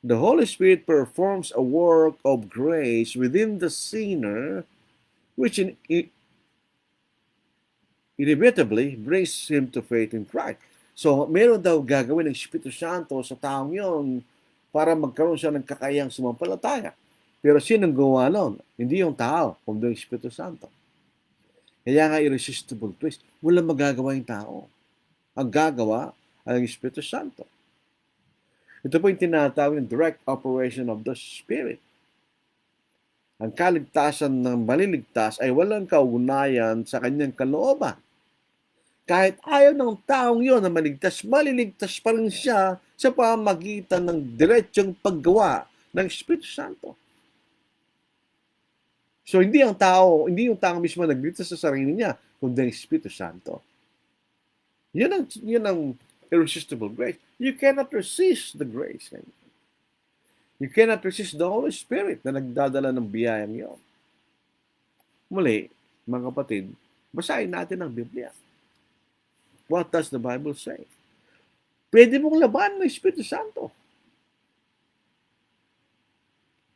the Holy Spirit performs a work of grace within the sinner, which inevitably brings him to faith in Christ. So, meron daw gagawin ng Espiritu Santo sa taong yon para magkaroon siya ng kakayang sumampalataya. Pero sinong gawa nun? Hindi yung tao, kundi yung Espiritu Santo. Kaya nga irresistible grace, walang magagawa yung tao. Ang gagawa ay ang Espiritu Santo. Ito po yung tinatawag ng direct operation of the Spirit. Ang kaligtasan ng maliligtas ay walang kaugnayan sa kanyang kalooban. Kahit ayaw ng taong yon na maligtas, maliligtas pa rin siya sa pamagitan ng diretsong paggawa ng Espiritu Santo. So hindi yung tao mismo nagligtas sa sarili niya, kundi ang Espiritu Santo. Yun ang irresistible grace. You cannot resist the grace. You cannot resist the Holy Spirit na nagdadala ng biyayang yun. Muli, mga kapatid, basahin natin ang Biblia. What does the Bible say? Pwede mong labanan ng Espiritu Santo.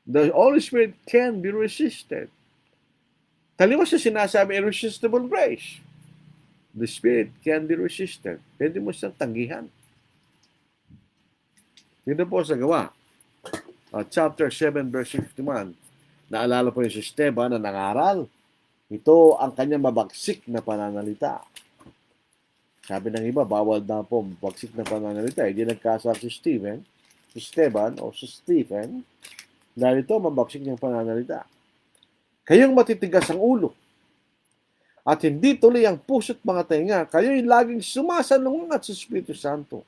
The Holy Spirit can be resisted. Taliwas sa sinasabi, irresistible grace. The Spirit can be resisted. Pwede mo siyang tanggihan. Dito po sa Gawa, chapter 7, verse 51. Naalala po yung si Esteban na nangaral. Ito ang kanyang mabagsik na pananalita. Sabi ng iba, bawal na po mabagsik na pananalita. Hindi nagkasal si Esteban o si Stephen, dahil ito mabagsik niyang pananalita. Kayong matitigas ang ulo at hindi tuloy ang puso't mga tenga, kayo'y laging sumasalungat sa Espiritu Santo.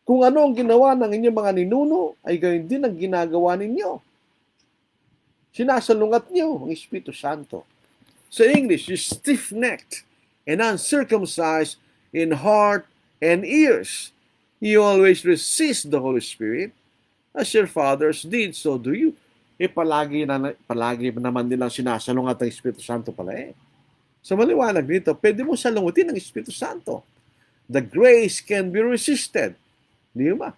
Kung ano ang ginawa ng inyong mga ninuno, ay gayon din ang ginagawa ninyo. Sinasalungat niyo ang Espiritu Santo. Sa English, you stiff-necked and uncircumcised in heart and ears. You always resist the Holy Spirit, as your fathers did, so do you. Palagi naman nilang sinasalungat ang Espiritu Santo pala eh. Sa maliwanag nito, pwede mo salungutin ang Espiritu Santo. The grace can be resisted. Di ba?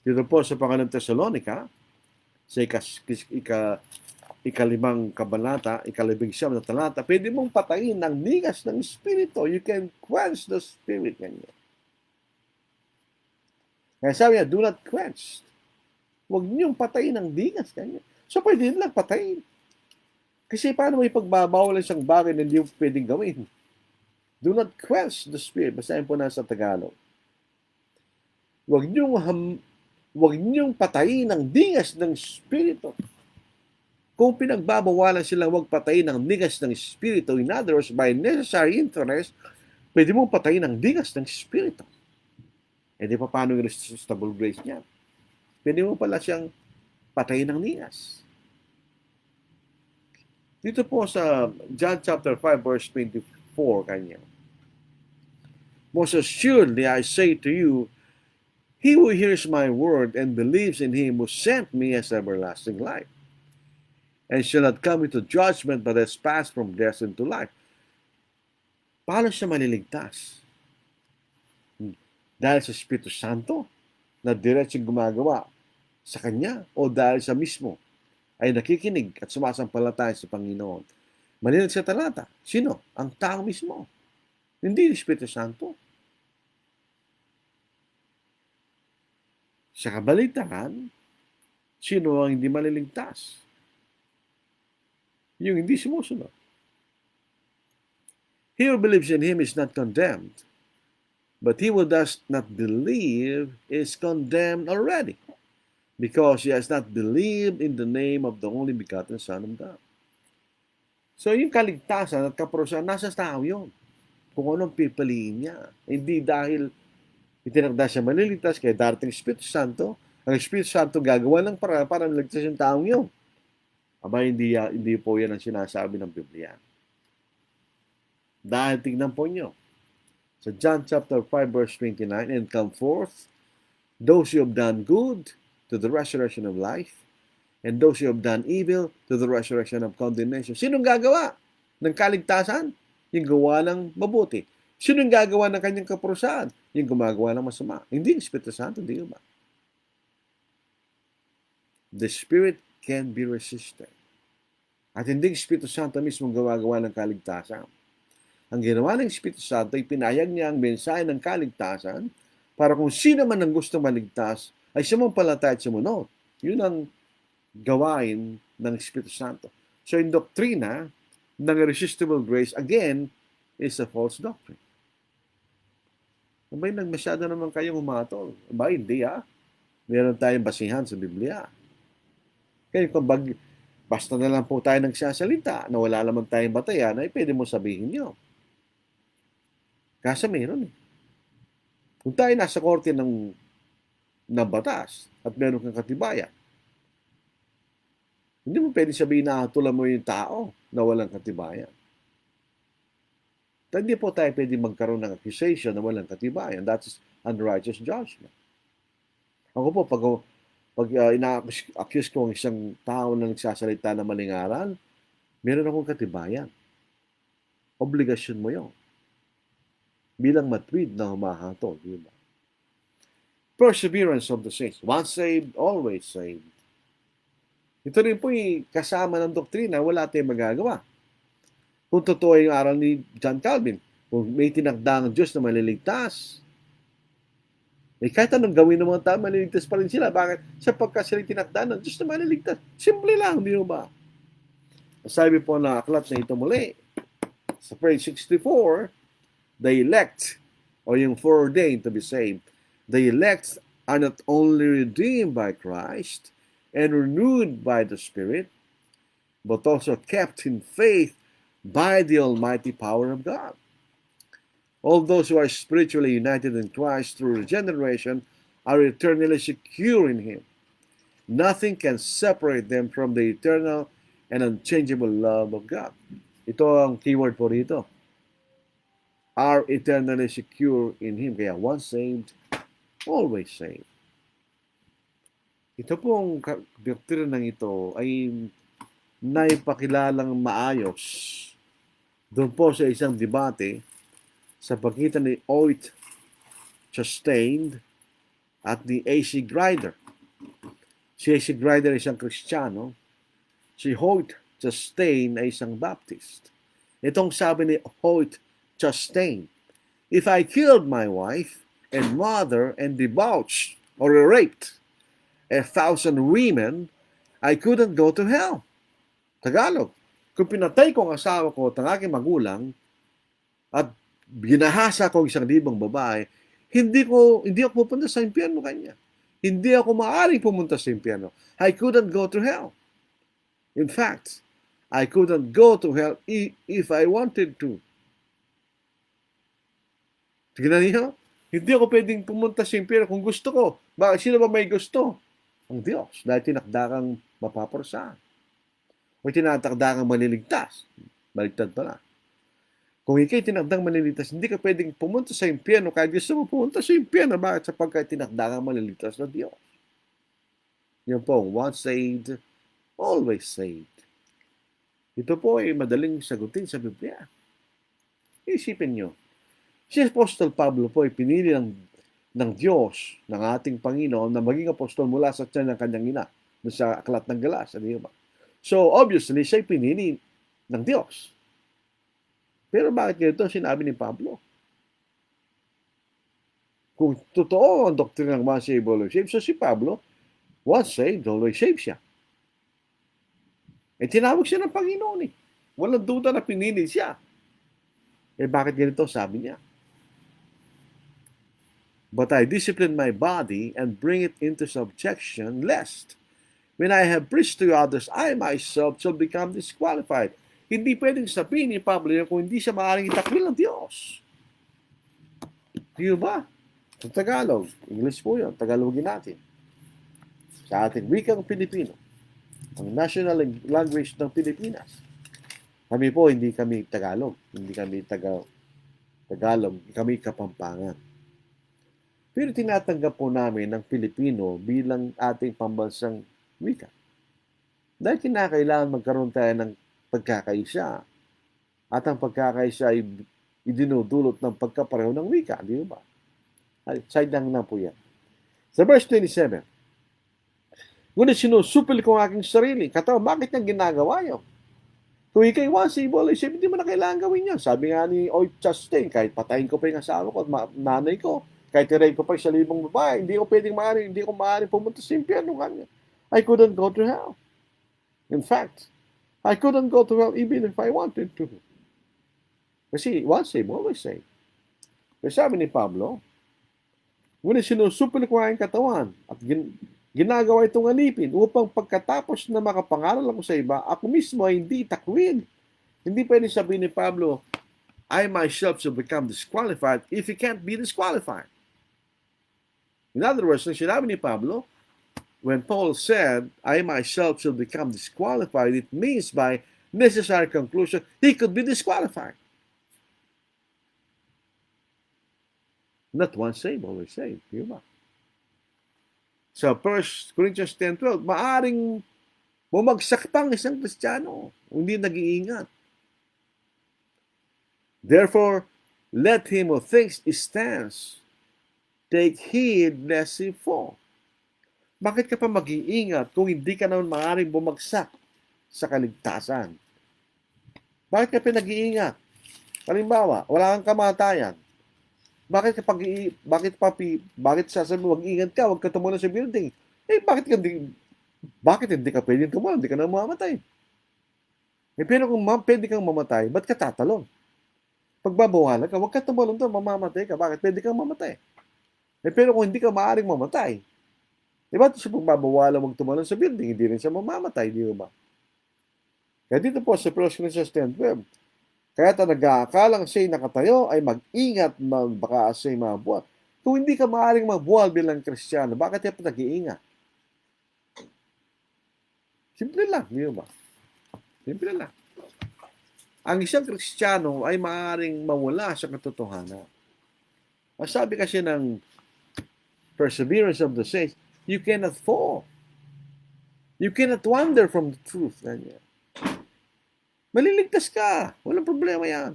Dito po sa Pangalan Thessalonica, sa ikalimang kabanata, ikalabing-siyam na talata, pwede mong patayin ang nigas ng Espiritu. You can quench the Spirit. Kaya sabi niya, do not quench. Huwag niyong patayin ang nigas. So pwede lang patayin. Kasi paano may pagbabawal isang bagay na hindi mo pwedeng gawin? Do not quench the Spirit. Basahin po na sa Tagalog. Huwag niyong patayin ang dingas ng Espiritu. Kung pinagbabawalan sila huwag patayin ang dingas ng Espiritu, in other words, by necessary interest, pwede mong patayin ang dingas ng Espiritu. E di pa paano yung irresistible grace niya? Pwede mo pala siyang patayin ng dingas. Dito po sa John chapter 5 verse 24 kanya. Most assuredly I say to you, he who hears my word and believes in him who sent me has everlasting life, and shall not come into judgment but has passed from death into life. Paano siya maliligtas? Dahil sa Espiritu Santo na diretsong gumagawa sa kanya o dahil sa mismo ay nakikinig at sumasampalataya sa Panginoon. Malinig sa talata. Sino? Ang tao mismo. Hindi yung Espiritu Santo. Sa kabalitaan, sino ang hindi maliligtas? Yung hindi sumusunod. He who believes in him is not condemned, but he who does not believe is condemned already, because he has not believed in the name of the only begotten Son of God. So yung kaligtasan at kaparusahan, nasa tao yun. Kung anong pipiliin niya. Hindi dahil itinakda siya maliligtas, kaya darating Espiritu Santo, ang Espiritu Santo gagawa ng para maligtas yung taong yun. Aba, hindi po yan ang sinasabi ng Biblia. Dahil tignan po nyo, sa John chapter 5 verse 29, and come forth those who have done good to the resurrection of life, and those who have done evil to the resurrection of condemnation. Sinong gagawa ng kaligtasan? Yung gawa ng mabuti. Sinong gagawa ng kanyang kaparusahan? Yung gumagawa ng masama. Hindi yung Espiritu Santo, hindi ba? The Spirit can be resisted. At hindi yung Espiritu Santo mismo gumagawa ng kaligtasan. Ang ginawa ng Espiritu Santo ay pinayag niya ang mensahe ng kaligtasan para kung sino man ang gusto maligtas ay sumampalataya at sumunod. Yun ang gawain ng Espiritu Santo. So, yung doktrina ng irresistible grace, again, is a false doctrine. Abay, masyado naman kayong humatol. Abay, hindi Meron tayong basihan sa Biblia. Kaya kung basta na lang po tayo nagsasalita na wala naman tayong batayan, ay pwede mo sabihin nyo. Kasi meron Kung tayo nasa korte ng batas at meron kang katibayan, hindi mo pwede sabihin na tulan mo yung tao na walang katibayan. Hindi po tayo pwede magkaroon ng accusation na walang katibayan. That's unrighteous judgment. Ako po, pag ina-accuse ko ang isang tao na nagsasalita na malingaran, meron akong katibayan. Obligasyon mo yun. Bilang matwid na humahatol. Diba? Perseverance of the saints. Once saved, always saved. Ito rin po yung kasama ng doktrina, wala tayong magagawa. Kung totoo yung aral ni John Calvin, kung may tinakda ng Diyos na maliligtas, kahit anong gawin ng mga tao, maliligtas pa rin sila. Bakit? Sapagkat sila tinakda ng Diyos na maliligtas. Simple lang, di ba? Sabi po na aklat na ito muli, sa page 64, the elect, o yung foreordained to be saved, the elect are not only redeemed by Christ and renewed by the Spirit, but also kept in faith by the almighty power of God. All those who are spiritually united in Christ through regeneration are eternally secure in Him. Nothing can separate them from the eternal and unchangeable love of God. Ito ang keyword po rito. Are eternally secure in Him. Kaya once saved, always saved. Ito pong doktrinang ito ay naipakilalang maayos doon po sa isang debate sa pagitan ni Hoyt Chastain at ni A.C. Grider. Si A.C. Grider ay isang Kristiyano, si Hoyt Chastain ay isang Baptist. Itong sabi ni Hoyt Chastain, if I killed my wife and mother and debauched or raped 1,000 women, I couldn't go to hell. Tagalog, kung pinatay ko ang asawa ko at ang aking magulang at ginahasa ko 1,000 babae, hindi ako pupunta sa impyerno kanya. Hindi ako maaaring pumunta sa impyerno. I couldn't go to hell. In fact, I couldn't go to hell if I wanted to. Tignan niyo, hindi ako pwedeng pumunta sa impyerno kung gusto ko. Bakit? Sino ba may gusto? Ang Diyos. Dahil tinakda kang mapaparusahan. O tinatakda kang maliligtas. Baligtad pala. Kung ikay tinakdang maliligtas, hindi ka pwedeng pumunta sa impyerno kahit gusto mo pumunta sa impyerno. Bakit? Sapagkat tinakda kang maliligtas na Diyos. Yan po, once saved, always saved. Ito po ay madaling sagutin sa Biblia. Isipin nyo, si Apostol Pablo po ay pinili ng Diyos, ng ating Panginoon, na maging apostol mula sa tiyan ng kanyang ina, sa aklat ng Galas. So, obviously, siya'y pinili ng Diyos. Pero bakit ganito sinabi ni Pablo? Kung totoo ang doktrina ng once saved, always saved, so si Pablo, once saved, always saved siya. Tinawag siya ng Panginoon eh. Walang duda na pinili siya. Bakit ganito? Sabi niya, but I discipline my body and bring it into subjection, lest when I have preached to others, I myself shall become disqualified. Hindi pwedeng sabihin ni Pablo yun kung hindi siya maaaring itakwil ng Diyos. Di ba? Sa Tagalog, English po yun, Tagalogin natin. Sa ating wikang Pilipino, ang national language ng Pilipinas. Kami po, hindi kami Tagalog. Hindi kami Tagalog. Kami Kapampangan. Pero tinatanggap po namin ng Pilipino bilang ating pambansang wika. Dahil kinakailangan magkaroon tayo ng pagkakaisa. At ang pagkakaisa ay idinudulot ng pagkapareho ng wika. Di ba? Side lang na po yan. Sa verse 27, ngunit sinusupil ko ang aking sarili. Katawa, bakit niya ginagawa yun? Kung ikay once saved, always saved, hindi mo na kailangan gawin yan. Sabi nga ni Old Chastain, kahit patayin ko pa yung asawa ko at nanay ko, kahit i-rape ko pa yung salibong babae, hindi ko maaaring pumunta sa impyerno kanya. I couldn't go to hell. In fact, I couldn't go to hell even if I wanted to. Kasi once saved, always saved. Kasi sabi ni Pablo, ngunit sinusupil ko ang katawan at ginagawa itong alipin upang pagkatapos na makapangaral ako sa iba, ako mismo ay hindi takwil. Hindi pwede sabihin ni Pablo, I myself shall become disqualified if he can't be disqualified. In other words, nung sinabi ni Pablo, when Paul said, I myself shall become disqualified, it means by necessary conclusion, he could be disqualified. Not once saved, always saved. Di ba? Sa 1 Corinthians 10:12, maaring bumagsak pang isang Kristiyano, hindi nag-iingat. Therefore, let him who thinks he stands take heed lest he fall. Bakit ka pa mag-iingat kung hindi ka naman maaaring bumagsak sa kaligtasan? Bakit ka pa nag-iingat? Halimbawa, wala kang kamatayan. Bakit sasabihin mo, mag-ingat ka, huwag ka tumulan sa building? Bakit hindi ka pwedeng tumulan? Hindi ka na mamamatay. Pero kung pwede kang mamatay, ba't ka tatalon? Pagbabawalan ka, huwag ka tumulan doon, mamamatay ka. Bakit pwede kang mamatay? Pero kung hindi ka maaaring mamatay, ba't siya pagbabawalan huwag tumulan sa building? Hindi rin siya mamamatay, di ba? Kaya dito po sa 1 Corinthians 10:12, kaya nag-aakalang siya'y nakatayo ay mag-ingat baka siya'y mabuhat. Kung hindi ka maaaring mabuhat bilang Kristiyano, bakit ka pa nag-iingat? Simple lang, di ba? Simple lang. Ang isang Kristiyano ay maaaring mawala sa katotohanan. Ang sabi kasi ng Perseverance of the Saints, you cannot fall. You cannot wander from the truth. Ganyan. Maliligtas ka. Walang problema yan.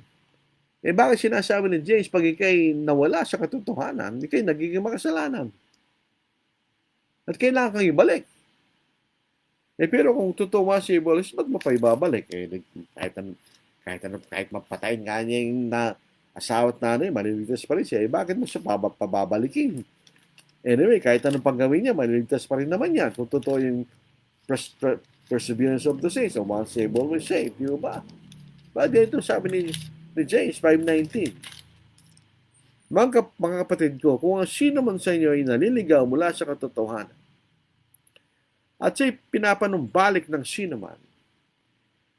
Bakit sinasabi ni James, pag ikay nawala sa katotohanan, ikay nagiging makasalanan. At kailangan kang ibalik. Pero kung totoo nga si Ibolis, ba't mo pa ibabalik? Kahit mapatayin nga niya yung asawa at nanay, maliligtas pa rin siya. Bakit mo siya pababalikin? Anyway, kahit anong panggawin niya, maliligtas pa rin naman yan. Kung totoo yung perseverance of the saints, once saved, always saved. Di ba? Bagay ito sabi ni James 5:19. Mga kapatid ko, kung sino man sa inyo ay naliligaw mula sa katotohanan, at siya'y pinapanumbalik ng sino man,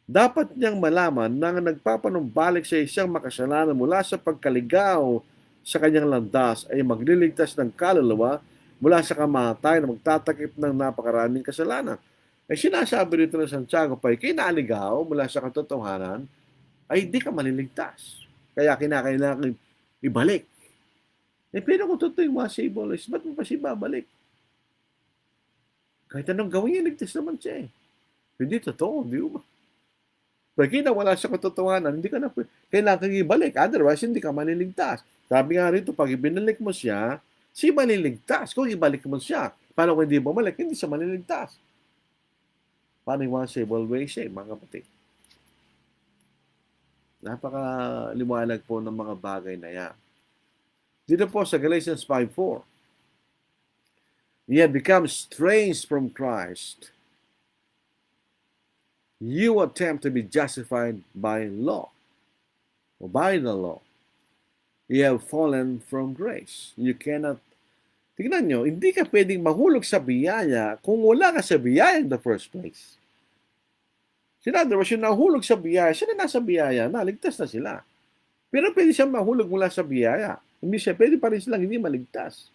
dapat niyang malaman na nagpapanumbalik sa isang makasalanan mula sa pagkaligaw sa kanyang landas ay magliligtas ng kaluluwa mula sa kamatayan na magtatakip ng napakaraming kasalanan. Sinasabi rito ng Santiago pa, kay naligaw mula sa katotohanan, ay di ka maliligtas. Kaya kinakailangan ibalik. Pero kung totoo yung mga saved, ba't mo pa siya babalik? Kahit anong gawin niya, ligtas naman siya eh. Hindi totoo, di ba? Pag wala sa katotohanan, hindi ka na kailangan kang ibalik. Otherwise, hindi ka maliligtas. Sabi nga rito, pag ibinalik mo siya, siya maliligtas. Kung ibalik mo siya, paano kung hindi bumalik, hindi siya maliligtas. Paano yung once saved, always saved, mga kapatid? Napakaliwanag po ng mga bagay na yan. Dito po sa Galatians 5:4, ye have become estranged from Christ. You attempt to be justified by law, or by the law. You have fallen from grace. You cannot, tignan nyo, hindi ka pwedeng mahulog sa biyaya kung wala ka sa biyaya in the first place. Sinabi, yung nahulog sa biyaya, sila nasa biyaya na, ligtas na sila. Pero pwede siyang mahulog mula sa biyaya. Hindi siya, pwede pa rin silang hindi maligtas.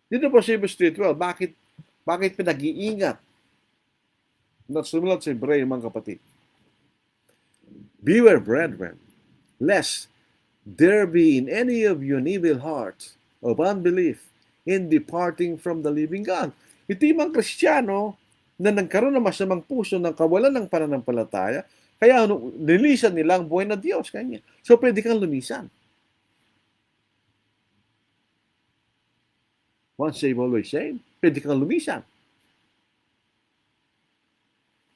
Dito po sa Hebrews 3:12, bakit pinag-iingat? Sumunod sa Hebreo, mga kapatid. Beware, brethren, lest there be in any of you an evil heart of unbelief in departing from the living God. Ito yung mga Kristiyano na nagkaroon ng masamang puso ng kawalan ng pananampalataya, kaya nilisan nila ang buhay na Diyos. Kanya. So, pwede kang lumisan. Once saved, always saved. Pwede kang lumisan.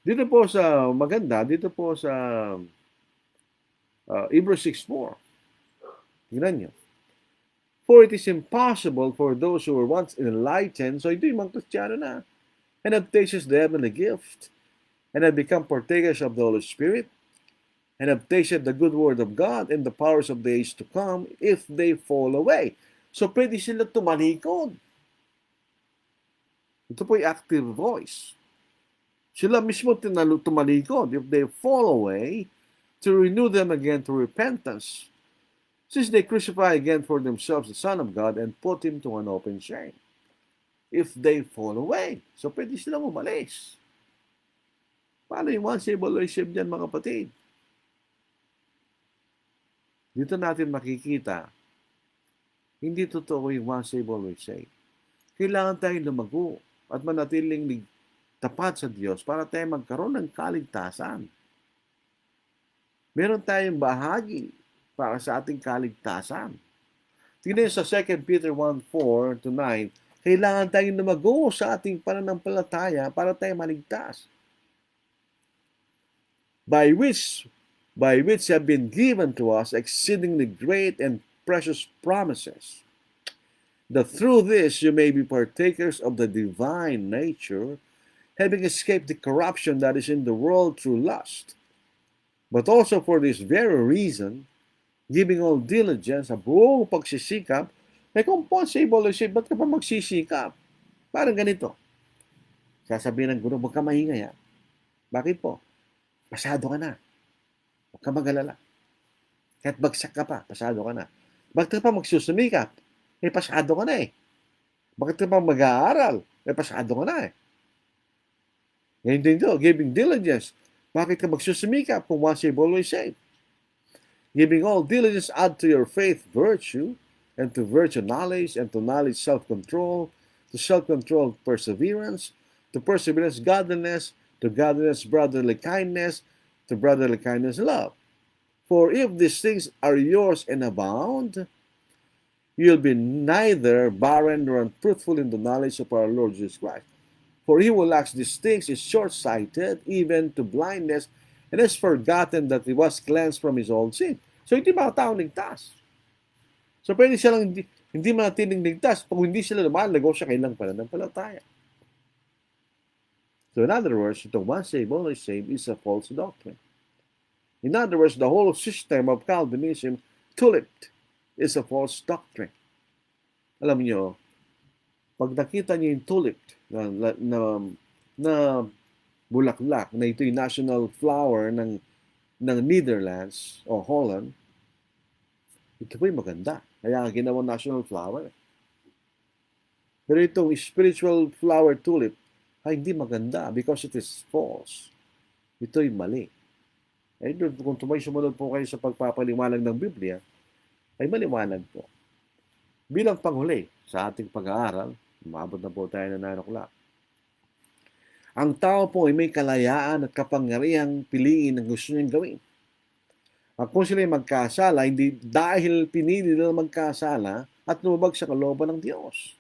Dito po sa maganda, dito po sa Hebrews 6:4. Tingnan nyo. For it is impossible for those who were once enlightened, so ito yung mga Kristiyano na, and have tasted the heavenly gift, and have become partakers of the Holy Spirit, and have tasted the good word of God and the powers of the age to come, if they fall away. So pwede sila tumalikod. Ito po yung active voice. Sila mismo tumalikod if they fall away, to renew them again to repentance, since they crucify again for themselves the Son of God and put Him to an open shame. If they fall away. So pwede silang umalis. Paano yung once saved, always saved dyan, mga kapatid? Dito natin makikita, hindi totoo yung once saved, always saved. Kailangan tayong lumago at manatiling tapat sa Diyos para tayo magkaroon ng kaligtasan. Meron tayong bahagi para sa ating kaligtasan. Tingnan sa 2 Peter 1:4-9, kailangan tayong lumago sa ating pananampalataya para tayo maligtas. By which have been given to us exceedingly great and precious promises, that through this you may be partakers of the divine nature, having escaped the corruption that is in the world through lust. But also for this very reason, giving all diligence, sa buong pagsisikap, kung once saved, always saved, ba't ka pa magsisikap? Parang ganito. Sasabihin ng guro, huwag ka maingay. Bakit po? Pasado ka na. Huwag ka mag-alala. Kahit bagsak ka pa, pasado ka na. Bakit ka pa magsusumikap? Pasado ka na eh. Bakit ka pa mag-aaral? Pasado ka na eh. Ngayon din ito, giving diligence. Bakit ka magsusumikap kung once saved, always saved? Giving all diligence, add to your faith virtue, and to virtue knowledge, and to knowledge self-control, to self-control perseverance, to perseverance godliness, to godliness brotherly kindness, to brotherly kindness love. For if these things are yours and abound, you'll be neither barren nor unfruitful in the knowledge of our Lord Jesus Christ. For he who lacks these things is short-sighted, even to blindness, and has forgotten that he was cleansed from his old sin. So, hindi mga taong ligtas. So, pwede silang hindi manatiling ligtas kung hindi sila lumalago sa kailang pananampalataya. So, in other words, ito once saved, always saved is a false doctrine. In other words, the whole system of Calvinism, tuliped, is a false doctrine. Alam niyo, pag nakita niyo yung tulip na bulaklak, na ito yung national flower ng Netherlands o Holland, ito po yung maganda. Kaya ginawa national flower. Pero itong spiritual flower tulip ay hindi maganda because it is false. Ito yung mali. Ay, kung sumunod po kayo sa pagpapaliwanag ng Biblia, ay maliwanag po. Bilang panghuli sa ating pag-aaral, umabot na po tayo na 9 o'clock. Ang tao po ay may kalayaan at kapangyarihang piliin ang gusto niyang gawin. At kung sila magkasala, hindi dahil pinili nila magkasala at lumabag sa kalooban ng Diyos.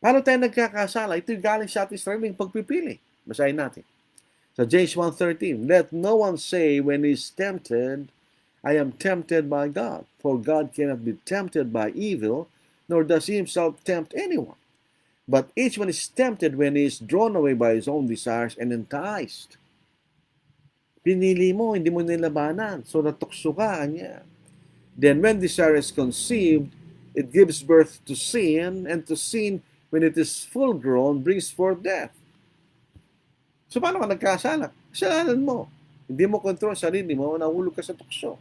Paano tayo nagkakasala? Ito yung galing sa ating sariling pagpipili. Basahin natin. Sa James 1:13, let no one say when he is tempted, I am tempted by God, for God cannot be tempted by evil, nor does he himself tempt anyone. But each one is tempted when he is drawn away by his own desires and enticed. Pinili mo, hindi mo nilabanan. So natukso ka niya. Then when desire is conceived, it gives birth to sin, and to sin, when it is full grown, brings forth death. So paano ka nagkasala? Kasalanan mo. Hindi mo kontrol sarili mo, nahulog ka sa tukso.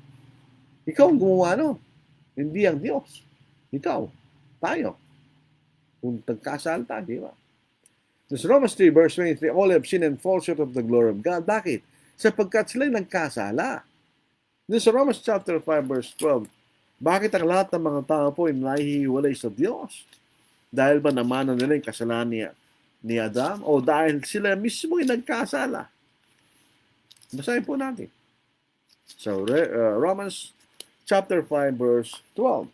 Ikaw ang gumawa no. Hindi ang Diyos. Ikaw. Tayo. Kung nagkasala tayo, di ba? This Romans 3 verse 23, all have sinned and fall short of the glory of God. Bakit? Sapagkat sila nagkasala. This Romans chapter 5 verse 12, bakit ang lahat ng mga tao po ay nahihiwalay sa Diyos? Dahil ba namanan nila yung kasalanan ni Adam? O dahil sila mismo ay nagkasala? Basahin po natin. So, Romans chapter 5 verse 12.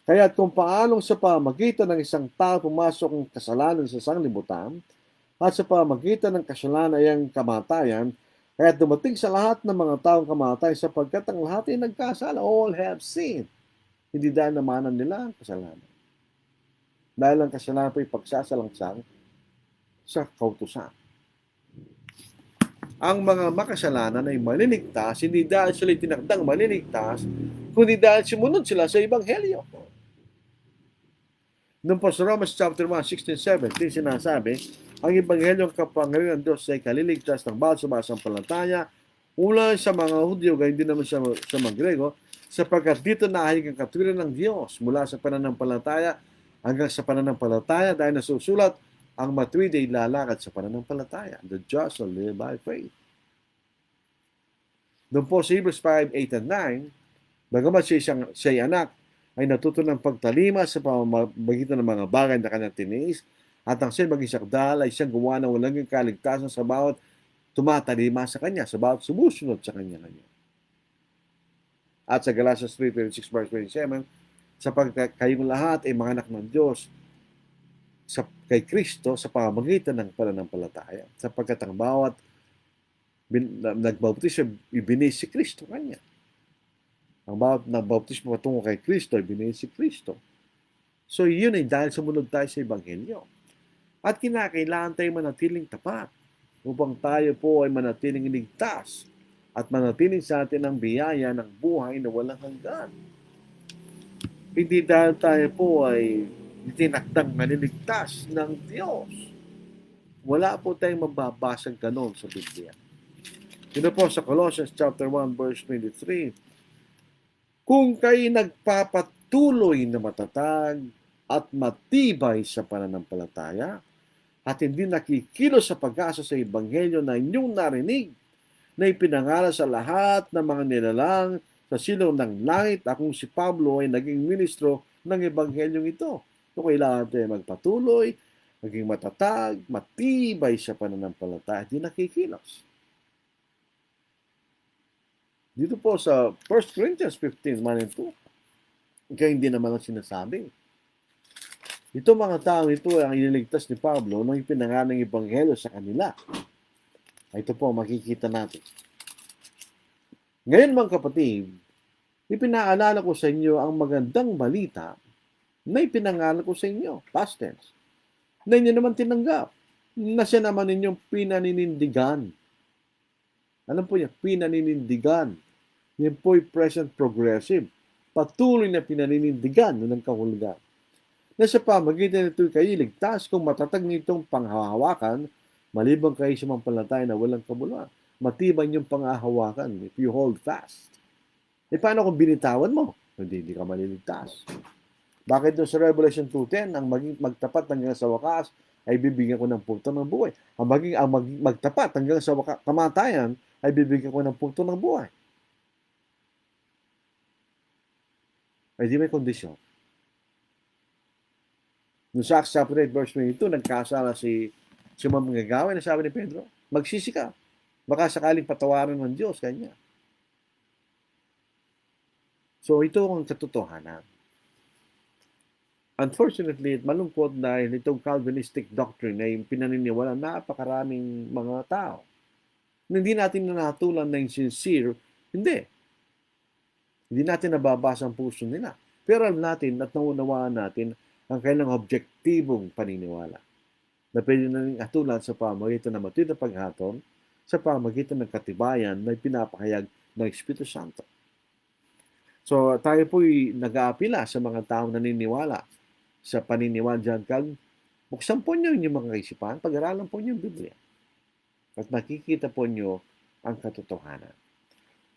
Kaya kung paanong sa pamagitan ng isang tao pumasok ang kasalanan sa sanglibutan, at sa pamagitan ng kasalanan ay ang kamatayan, kaya dumating sa lahat ng mga taong kamatay sapagkat ang lahat ay nagkasala. All have sinned. Hindi dahil namanan nila ang kasalanan. Dahil ang kasalanan po ay pagsasalangsang sa kautusan. Ang mga makasalanan ay maliligtas, hindi dahil sila tinakdang maliligtas, kundi dahil sumunod sila sa Ebanghelyo. Noong po sa Romans chapter 1, 16-17, sinasabi, ang Ebanghelyong kapangyarihan ng Diyos ay kaliligtas ng bawat sumasampalataya, mula sa mga Hudyo, gayon din naman sa mga Grego, sapagkat dito nahayag ang katwiran ng Diyos mula sa pananampalataya hanggang sa pananampalataya dahil nasusulat, ang matuwid ay lalakad sa pananampalataya. The just will live by faith. Doon po sa Hebrews 5, 8 and 9, bagamat siya anak, ay natuto ng pagtalima sa pamamagitan ng mga bagay na kanyang tiniis, at ang siya maging sakdal ay siyang gumawa ng walang kaligtasan sa bawat tumatalima sa kanya, sa bawat sumusunod sa kanya. At sa Galatians 3:26 verse 27, sapagkat kayong lahat ay mga anak ng Diyos kay Kristo sa pamamagitan ng pananampalataya, sapagkat ang bawat nagbautismo ibinis si Kristo kanya. Ang bawat nagbautismo patungo kay Kristo ibinis si Kristo. So yun ay dahil sumunod tayo sa Ebanghelyo. At kinakailangan tayo manatiling tapat upang tayo po ay manatiling ligtas at manatiling sa atin ang biyaya ng buhay na walang hanggan. Hindi dahil tayo po ay itinakdang maliligtas ng Diyos. Wala po tayong mababasang ganon sa Biblia. Ito po sa Colossians chapter 1 verse 23. Kung kayo nagpapatuloy na matatag at matibay sa pananampalataya at hindi nakikilos sa pag-asa sa Ebanghelyo na inyong narinig na ipinangaral sa lahat ng mga nilalang sa silong ng langit, akong si Pablo ay naging ministro ng Ebanghelyong ito. So kailangan tayo magpatuloy, maging matatag, matibay sa pananampalataya at hindi nakikilos. Dito po sa 1 Corinthians 15, 1 and 2, kaya hindi naman ang sinasabi. Ito mga tao ito ang iniligtas ni Pablo nung ipinangaral ng Ebanghelyo sa kanila. Ito po makikita natin. Ngayon mga kapatid, ipinaalala ko sa inyo ang magandang balita na ipinangaral ko sa inyo, past tense, na inyo naman tinanggap, na siya naman inyong pinaninindigan. Alam po niya, pinaninindigan. Yan po'y present progressive. Patuloy na pinaninindigan ng kahulugan. Na sa pamagitan nito'y kayo ligtas kung matatag nitong panghahawakan, maliban kayo sa mampalataya na walang kabuluhan. Matibay yung panghahawakan if you hold fast. E paano kung binitawan mo? Hindi ka maliligtas. Bakit doon sa Revelation 2:10, ang magtapat hanggang sa wakas ay bibigyan ko ng punto ng buhay. Ang magtapat hanggang sa kamatayan ay bibigyan ko ng punto ng buhay. Ay di may kondisyon. Noong sa Acts chapter 8 verse 22, nagkasala si manggagawa na sabi ni Pedro, magsisi ka. Baka sakaling patawarin ng Diyos kanya. So ito ang katotohanan. Unfortunately, malungkot dahil itong Calvinistic doctrine ay pinaniniwala napakaraming mga tao. Hindi natin nanatulan na yung sincere, hindi. Hindi natin nababasa ang puso nila. Pero alam natin at naunawaan natin ang kanilang objektibong paniniwala na pwede nating atulan sa pamamagitan ng matuwid na paghatol, sa pamamagitan ng katibayan na pinapahayag ng Espiritu Santo. So tayo po'y nag-aapila sa mga taong naniniwala sa paniniwala dyan kag buksan po niyo yung mga kaisipan, pag-aralan po niyo yung Biblia. At makikita po niyo ang katotohanan.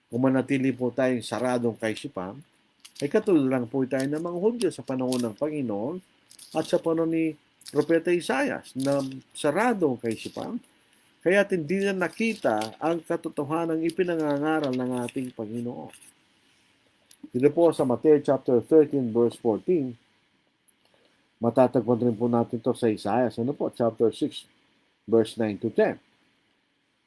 Kung manatili po tayong saradong kaisipan, ay katulad lang po tayo ng mga Hudyo sa panahon ng Panginoon at sa panahon ni Propeta Isaias na saradong kaisipan, kaya hindi na nakita ang katotohanan ipinangangaral ng ating Panginoon. Dito po sa Matthew chapter 13 verse 14, matatagpuan rin po natin to sa Isaias, chapter 6 verse 9 to 10.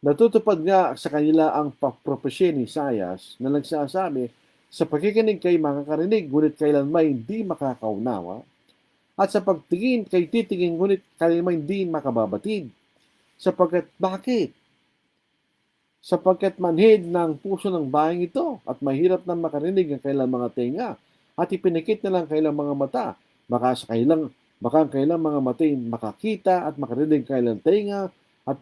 Natutupad nga sa kanila ang propesya ni Isaias na nagsasabi, sa pakikinig kay makakarinig, ngunit kailanman hindi makakaunawa, at sa pagtingin kay titingin, ngunit kailanman hindi makababatid. Bakit? Sapagkat manhid ng puso ng bayang ito, at mahirap na makarinig ang kailang mga tenga, at ipinikit na lang kailang mga mata, baka ang kailang mga mata makakita at makarinig kailang tenga, at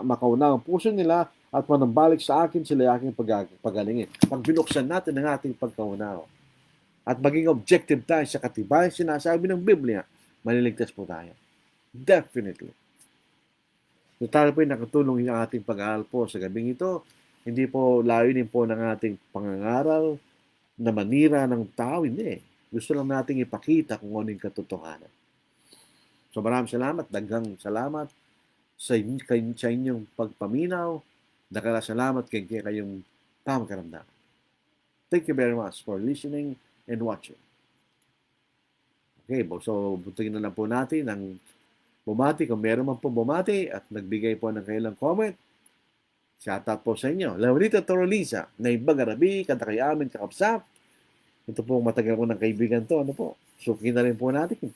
makaunaw ang puso nila, at manambalik sa akin sila aking pagalingin. Pag binuksan natin ang ating pagkaunaw at maging objective tayo sa katibayan sinasabi ng Biblia, maliligtas po tayo. Definitely. So tayo po nakatulong yung ating pag-aaral po sa gabing ito. Hindi po layunin po ng ating pangangaral na manira ng tao. Hindi. Gusto lang nating ipakita kung ano yung katotohanan. So maraming salamat, daghang salamat sa inyong pagpaminaw. Salamat kayong tamang karamdaman. Thank you very much for listening and watching. Okay, so buntugin na lang po natin ang bumati. Kung meron man po bumati at nagbigay po ng kailang comment, shoutout po sa inyo. Laurita Toroliza, na ibagarabi, kanta kay amin, kakapsap. Ito po matagal ko ng kaibigan to. Sukin na rin po natin.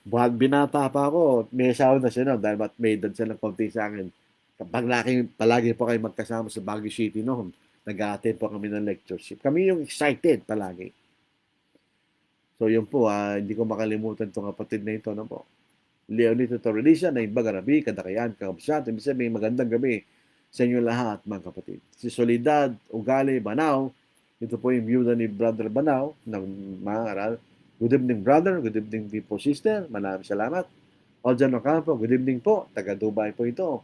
Buhat binata pa ako, may asawa na siya dahil may edad siya ng konti sa akin. Palagi po kayo magkasama sa Baguio City noon. Nag-a-attend po kami ng lectureship. Kami yung excited palagi. So yun po, hindi ko makalimutan itong kapatid na ito. Leonito Torreliza, na ibagarabi, kadakayan, kakabsat. Ibig sabihin, magandang gabi sa inyo lahat, mga kapatid. Si Solidad Ugali Banao, ito po yung byuda ni Brother Banao ng mga aral. Good evening, brother. Good evening din po, sister. Maraming salamat. Aljan Ocampo, good evening po. Taga Dubai po ito.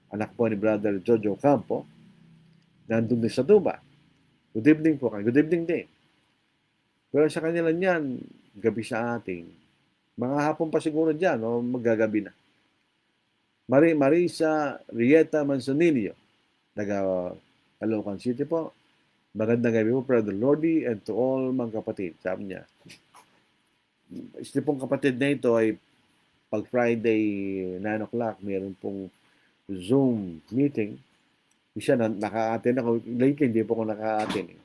Anak po ni Brother Jojo Ocampo. Nandun din sa Dubai. Good evening po kayo. Good evening din. Pero sa kanila niyan, gabi sa ating. Mga hapon pa siguro dyan, o magagabi na. Marisa Rieta Manzanillo, taga Caloocan City po. Magandang gabi po, Brother Lordy, and to all mga kapatid. Sabi niya, ito pong kapatid na ito ay pag Friday 9 o'clock, mayroon pong Zoom meeting. Siya naka-attend ako. Lately, hindi po ako naka-attend.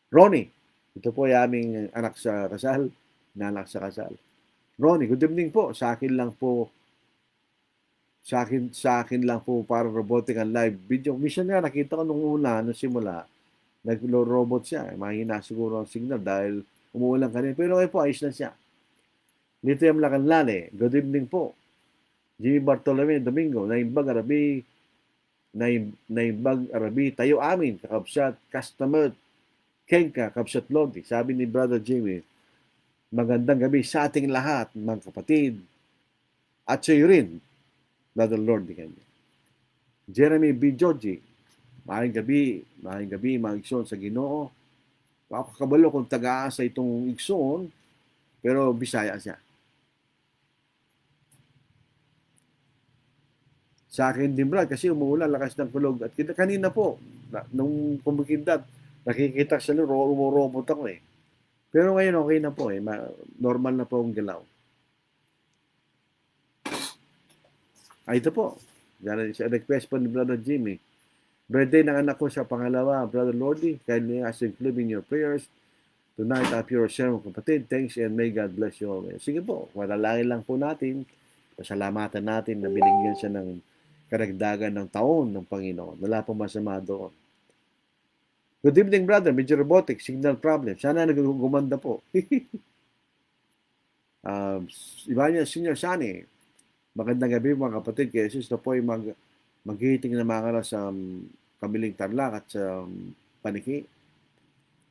Ronnie, ito po ay aming anak sa kasal, nanak sa kasal. Ronnie, good evening po. Sa akin lang po para robotic ang live video. Minsan nga, nakita ko nung simula, nag-robot siya. Mahina siguro ang signal dahil umuulan kanina. Pero ngayon po, ayos na siya. Dito yung Lacanlale, good evening po. Jimmy Bartolome Domingo, naimbag Arabi, tayo amin, kakabsat, customer, Kenka, kakabsat Lodi. Sabi ni Brother Jimmy, magandang gabi sa ating lahat, mga kapatid. At sa iyo rin, Brother Lodi kanya. Jeremy B. Georgie, maayong gabi, mga igsoon sa Ginoo. Ako kabalo kung taga-asa itong igsoon, pero Bisaya siya. Sa akin din, Brad, kasi umuulan, lakas ng kulog. At kanina po, nung kumikindad, nakikita sa robot ako eh. Pero ngayon okay na po eh. Normal na po ang galaw. Ito po. Sa request po ni Brother Jimmy. Birthday ng anak ko sa pangalawa, Brother Lordy. Kindly ask to include in your prayers. Tonight, up your sermon, kapatid. Thanks and may God bless you all. Sige po, malalangin lang po natin. Pasalamatan natin na binigyan siya ng karagdagan ng taon ng Panginoon. Wala pong masama doon. Good evening, brother. Medyo robotic. Signal problem. Sana nagugumanda po. Iba Senior Sani. Magandang gabi mga kapatid. Kaya Jesus na po ay mag-hiting na mga sa Kamiling Tarlac at sa Paniki.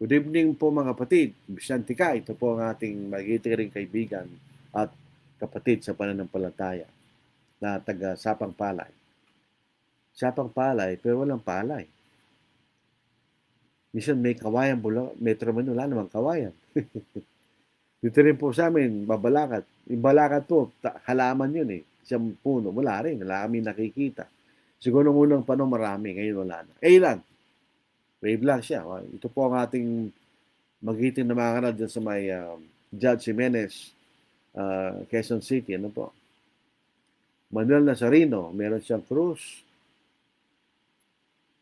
Good evening po mga kapatid. Vicente Ka, ito po ang ating mag-hiting ring kaibigan at kapatid sa pananampalataya na taga Sapang Palay. Sapang Palay, pero walang palay. Minsan may kawayan, Metro Manila, wala namang kawayan. Dito rin po sa amin, Babalakat. Yung Balakat po, halaman yun eh. Isang puno, wala rin. Wala kami nakikita. Siguro nung unang panahon marami, ngayon wala na. Ilan? Wave lang siya. Ito po ang ating magiting na mga kanal dyan sa may Judge Jimenez, Quezon City. Ano po? Manuel Nazarino, meron siyang Cruz.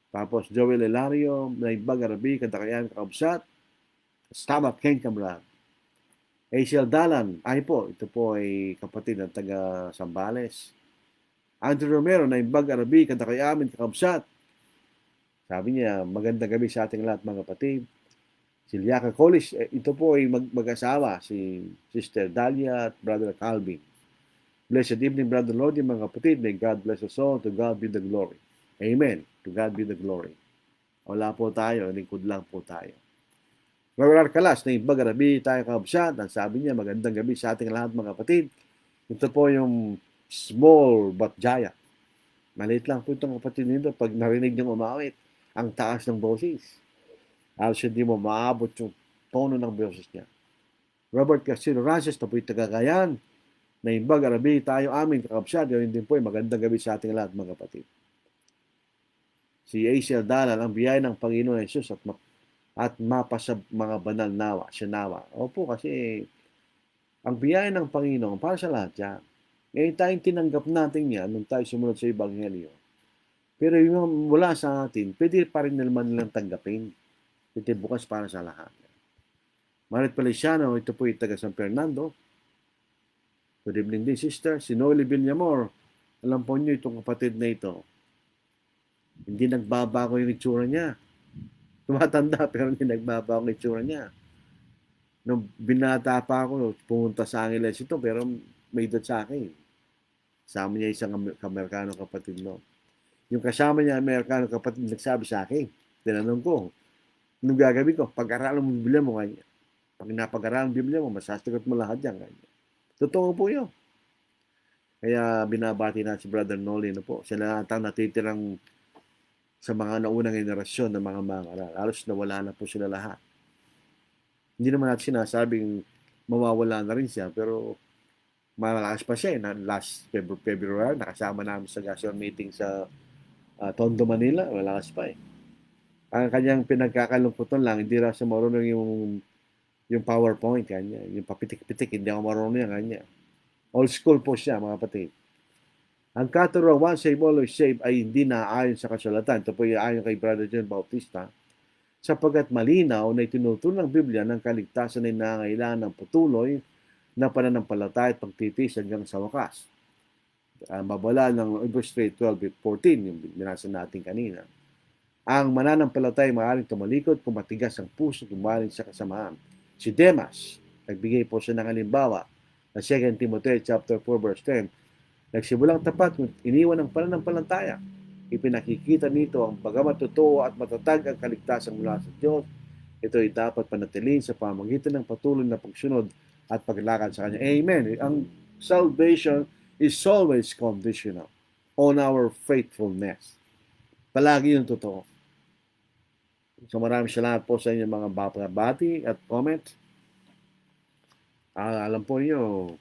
Tapos Joel Elario, Naibag Arabi, Kadakayan, Kaubsat, Stabat Ken Kamran. Asiel Dalan, ay po, ito po ay kapatid ng taga Sambales. Andrew Romero, Naibag Arabi, Kadakayamin, Kaubsat. Sabi niya, magandang gabi sa ating lahat mga kapatid. Si Liaka Colis, ito po ay mag-asawa, si Sister Dalia at Brother Calvin. Blessed evening, Brother Lodi, mga kapatid. May God bless us all. To God be the glory. Amen. To God be the glory. Wala po tayo, lingkod lang po tayo. Mawalar Kalas, na Ibag Arabi tayo kaabsat. Ang sabi niya, magandang gabi sa ating lahat mga kapatid. Ito po yung small but giant. Maliit lang po itong kapatid nito pag narinig niyang umawit. Ang taas ng boses. Halos hindi mo maabot yung tono ng boses niya. Robert Castillo Rances, na po yung tagagayan. Na Ibag Arabi tayo aming kakabsat. Yun din po yung magandang gabi sa ating lahat mga kapatid. Si Asiel Dalan, ang biyaya ng Panginoon Jesus at mapasa mga banal nawa, sinawa. Opo, kasi ang biyaya ng Panginoon para sa lahat yan. Ngayon tayong tinanggap natin yan nung tayo sumunod sa Ebanghelyo. Pero yung wala sa atin, pwede pa rin naman nilang tanggapin. Ito bukas para sa lahat. Marit Palesiano, ito po yung taga San Fernando. Good evening din, sister. Si Noely Villamor, alam po niyo itong kapatid na ito. Hindi nagbabago yung itsura niya. Tumatanda pero hindi nagbabago yung itsura niya. Nung binata pa ako, pumunta sa Angeles ito pero may edad sa akin. Kasama niya isang Amerikano kapatid no. Yung kasama niya Amerikano kapatid nagsabi sa akin. Tinanong ko, anong gagawin ko? Pag-aralan mo Biblia mo kanya. Pag napag-aralan Biblia mo, masasagot mo lahat yan kanya. Totoo po yun. Kaya binabati na si Brother Noli na po. Sila natang natitirang sa mga naunang generasyon ng mga mangaral. Halos nawala na po sila lahat. Hindi naman natin sinasabing mawawala na rin siya, pero malakas pa siya. Last February, nakasama namin sa Gasol meeting sa Tondo, Manila. Malakas pa eh. Ang kanyang pinagkakalungkutan lang, hindi raw siya marunong yung PowerPoint kanya. Yung papitik-pitik, hindi ako marunong yan kanya. Old school po siya, mga kapatid. Ang katuruan, once saved, always saved, ay hindi na ayon sa kasulatan. Ito po yung ayon kay Brother John Bautista. Sapagkat malinaw na itinuturo ng Biblia ng kaligtasan ay nangangailangan ng patuloy na pananampalataya at pagtitiis hanggang sa wakas. Mabala ng Hebrews 12:14, yung binasa natin kanina. Ang mananampalataya maaaring tumalikod kung matigas ang puso gumaling sa kasamaan. Si Demas, nagbigay po siya ng halimbawa na 2 Timothy chapter 4 verse 10. Nagsimulang tapat kung iniwan ang pananampalataya. Ipinakikita nito ang bagamat totoo at matatag ang kaligtasan mula sa Diyos. Ito ay dapat panatilin sa pamamagitan ng patuloy na pagsunod at paglakad sa Kanya. Amen. Ang salvation is always conditional on our faithfulness. Palagi yung totoo. So maraming salamat po sa inyong mga babati at comment. Alam po niyo,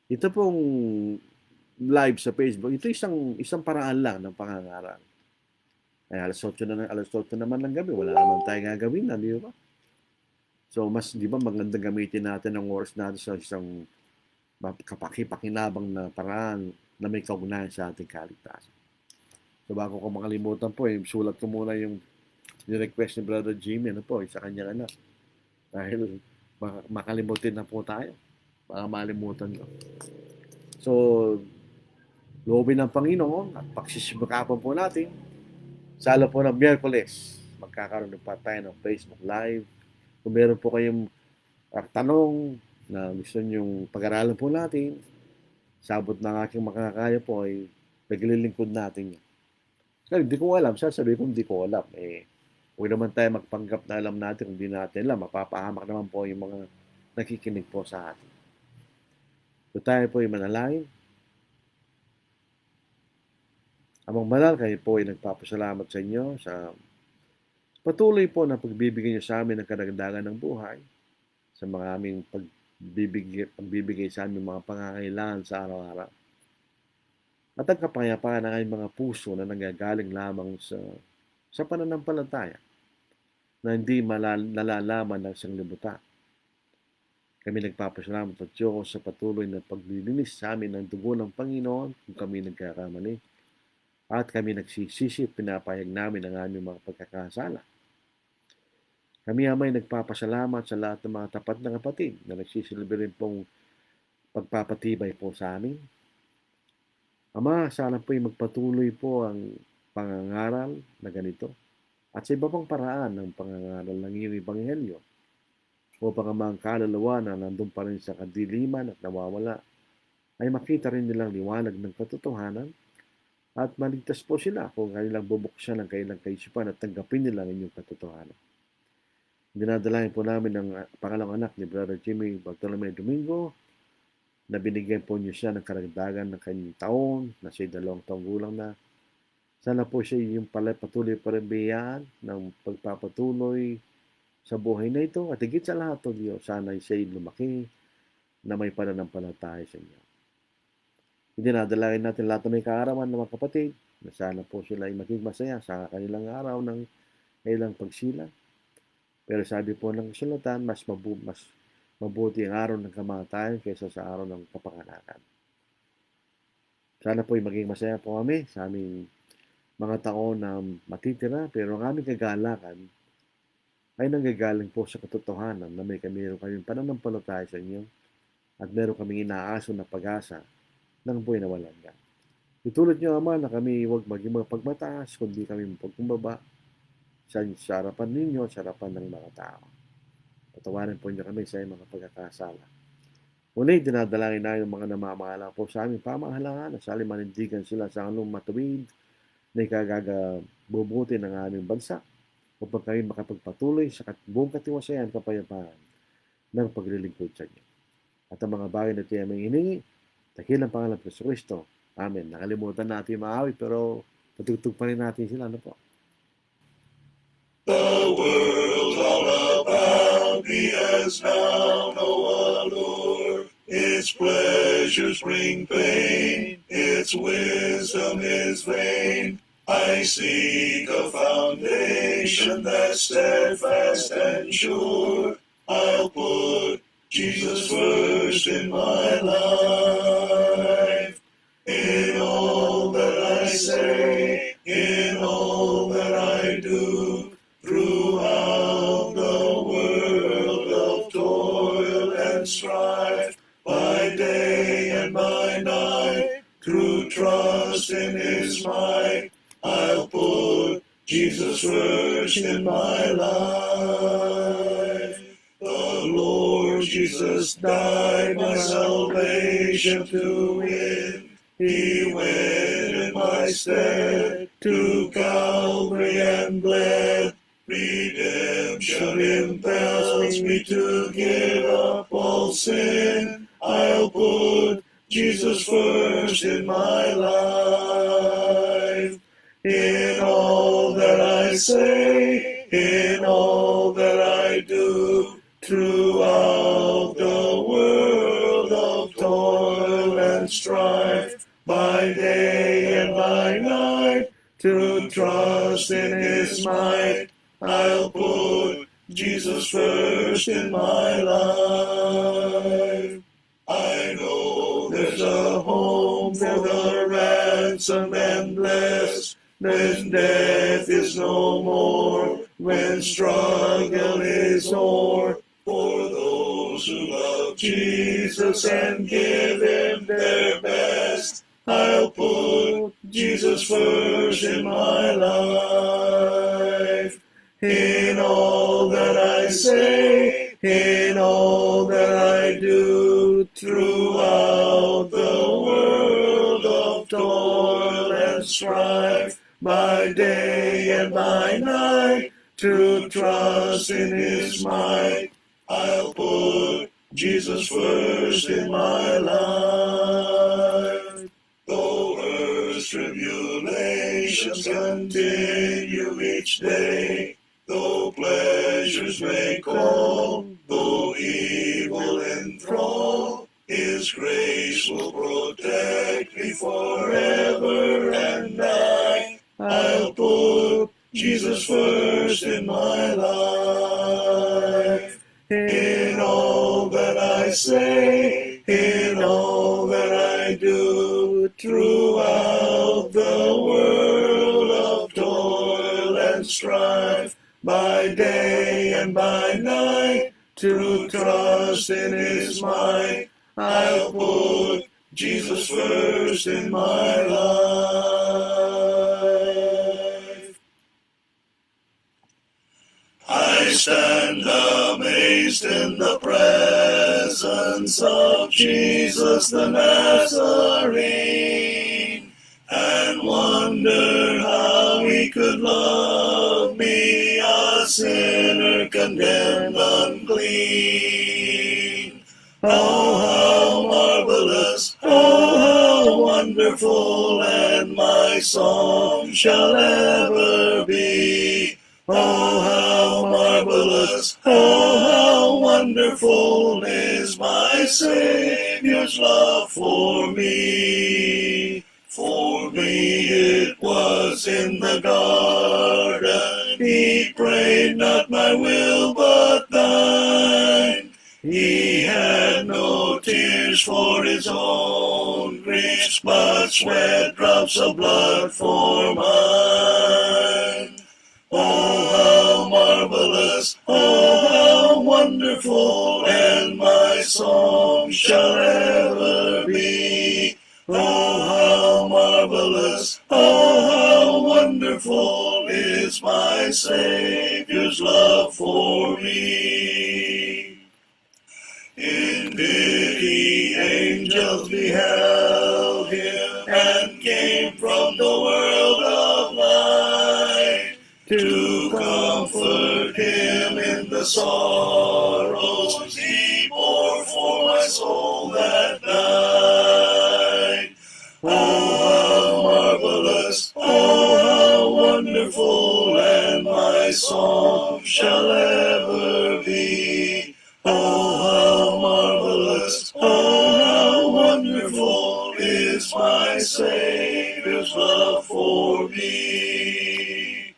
ito pong live sa Facebook, ito isang paraan lang ng pangangaral. Ay, alas 8 naman ng gabi, wala naman tayong gagawin na, di ba? So, di ba, magandang gamitin natin ang oras natin sa isang kapakipakinabang na paraan na may kaugnayan sa ating kaligtasan. So, bago ko makalimutan po, sulat ko muna yung request ni Brother Jimmy, sa kanyang anak. Dahil makalimutin na po tayo. Baka malimutan ko. So, loobin ng Panginoon at pagsisibakapan po natin, salo po ng Miyerkules, magkakaroon pa tayo ng Facebook Live. Kung meron po kayong tanong na gusto nyong pag-aralan po natin, sabot ng aking makakaya po ay naglilingkod natin yan. Kasi hindi ko alam, sasabihin ko hindi ko alam. Huwag naman tayo magpanggap na alam natin kung hindi natin alam. Mapapahamak naman po yung mga nakikinig po sa atin. So tayo po ay manalangin. Amang banal, kayo po ay nagpapasalamat sa inyo sa patuloy po na pagbibigay niyo sa amin ng kadagdagan ng buhay, sa mga aming pagbibigay sa amin mga pangangailangan sa araw-araw. At ang kapayapaan ng aming mga puso na nanggagaling lamang sa pananampalataya na hindi nalalaman ng sanglibutan. Kami nagpapasalamat sa Diyos sa patuloy na paglilinis sa amin ng dugo ng Panginoon kung kami nagkakamali. At kami nagsisisi, pinapayag namin ang aming mga pagkakasala. Kami amay nagpapasalamat sa lahat ng mga tapat na kapatid na nagsisilbi rin pong pagpapatibay po sa amin. Ama, sana po'y magpatuloy po ang pangangaral na ganito at sa iba pang paraan ng pangangaral ng iyong Ebanghelyo upang ang mga kaluluwa na nandun pa rin sa kadiliman at nawawala ay makita rin nilang liwanag ng katotohanan at maligtas po sila kung kanilang bubuksan ang kanilang kaisipan at tanggapin nila ang inyong katotohanan. Dinadalayan po namin ang pangalawang anak ni Brother Jimmy Bartolome Domingo na binigyan po niyo siya ng karagdagan ng kanyang taon na siya 2 taong gulang na. Sana po siya yung patuloy pa rin biyayaan ng pagpapatuloy sa buhay na ito at higit sa lahat o Diyos, sana siya lumaki na may pananampalataya sa inyo. Dinadalayan natin lahat ng may kaarawan ng mga kapatid na sana po sila ay maging masaya sa kanilang araw ng kanilang pagsilang. Pero sabi po ng kasulatan, mas mabuti ang araw ng kamatayan kaysa sa araw ng kapanganakan. Sana po ay maging masaya po kami sa aming mga taon na matitira, pero ang aming kagalakan ay nanggagaling po sa katotohanan na meron kaming pananampalataya sa inyo at meron kaming inaaso na pag-asa ng buhay na walang hanggan. Itulad niyo, Ama, na kami huwag maging mapagmataas, kundi kami mapagkumbaba sa harapan ninyo at sa harapan ng mga tao. Patawarin po niyo kami sa mga pagkakasala. Muli, dinadalangin na yung mga namamahala po sa aming pamahalaan na sali manindigan sila sa anong matuwid na ikagagabubuti ng aming bansa upang kami makapagpatuloy sa buong katiwasayan kapayapaan ng paglilingkod sa inyo. At ang mga bagay na ito ay aming hiningi, dakilang pangalan ng Kristo. Amen. Nakalimutan natin yung maawit pero patugtog pa rin natin sila. Ano po? The world all about me has now no allure. Its pleasures bring pain, its wisdom is vain. I seek a foundation that's steadfast and sure. I'll put Jesus first in my life. In all that I say, in all that I do, throughout the world of toil and strife, by day and by night, through trust in His might, I'll put Jesus first in my life. The Lord Jesus died my salvation to win. He went in my stead to Calvary and bled. Redemption impels me to give up all sin. I'll put Jesus first in my life. In all that I say, in all that I do, throughout the world of toil and strife, by day and by night, to trust in His might, I'll put Jesus first in my life. I know there's a home for the ransomed and blessed, when death is no more, when struggle is o'er. For those who love Jesus and give Him their best, I'll put Jesus first in my life. in all that I say, in all that I do, throughout the world of toil and strife, by day and by night, to trust in His might. I'll put Jesus first in my life. Though earth's tribulations continue each day, though pleasures may call, though evil enthrall, His grace will protect me forever and I. I'll put Jesus first in my life. In all that I say, in all that I do, throughout the world of toil and strife, by day and by night, to trust in His might, I'll put Jesus first in my life. I stand amazed in the presence of Jesus the Nazarene, and wonder how He could love me, a sinner condemned unclean. Oh, how marvelous, oh, how wonderful, and my song shall ever be. Oh, how marvelous, oh, how wonderful is my Savior's love for me. For me it was in the garden, He prayed, not my will but thine. He had no tears for His own griefs, but sweat drops of blood for mine. Oh, how marvelous, oh, how wonderful, and my song shall ever be. Oh, how marvelous, oh, how wonderful is my Savior's love for me. In pity, angels beheld Him, and came from the world of light to comfort Him in the sorrows He bore for my soul that night. Oh, how marvelous, oh, how wonderful, and my song shall ever be. Oh, how marvelous, oh, how wonderful is my Savior's love for me.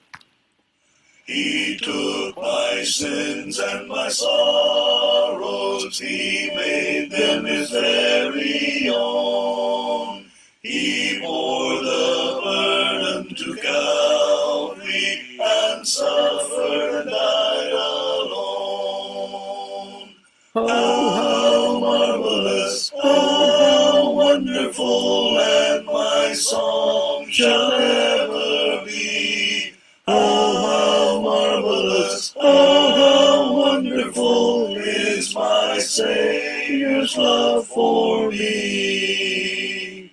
He took my sins and my sorrows, He made them His very own. He bore the burden to Calvary, and suffered and died alone. Oh, how marvelous, oh, how wonderful, and my song shall ever be. Oh, how marvelous, oh, how wonderful is my Savior's love for me.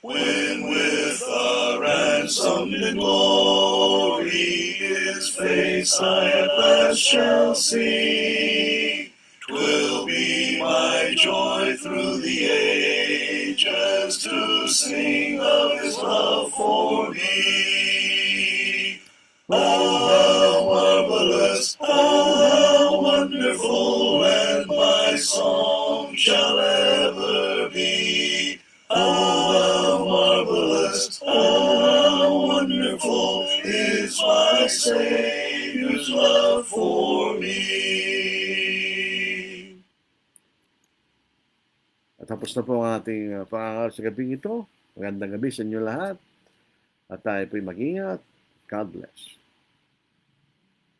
When with a ransomed in glory His face I at last shall see, 'twill be my joy through the ages to sing of His love for me. Oh, how marvelous, oh, how wonderful, and my song shall ever be. Oh, how marvelous, oh, how wonderful is my Savior's love for me. At tapos na po ang ating pangangaral sa gabing ito. Magandang gabi sa inyo lahat. At tayo po'y mag-ingat. God bless.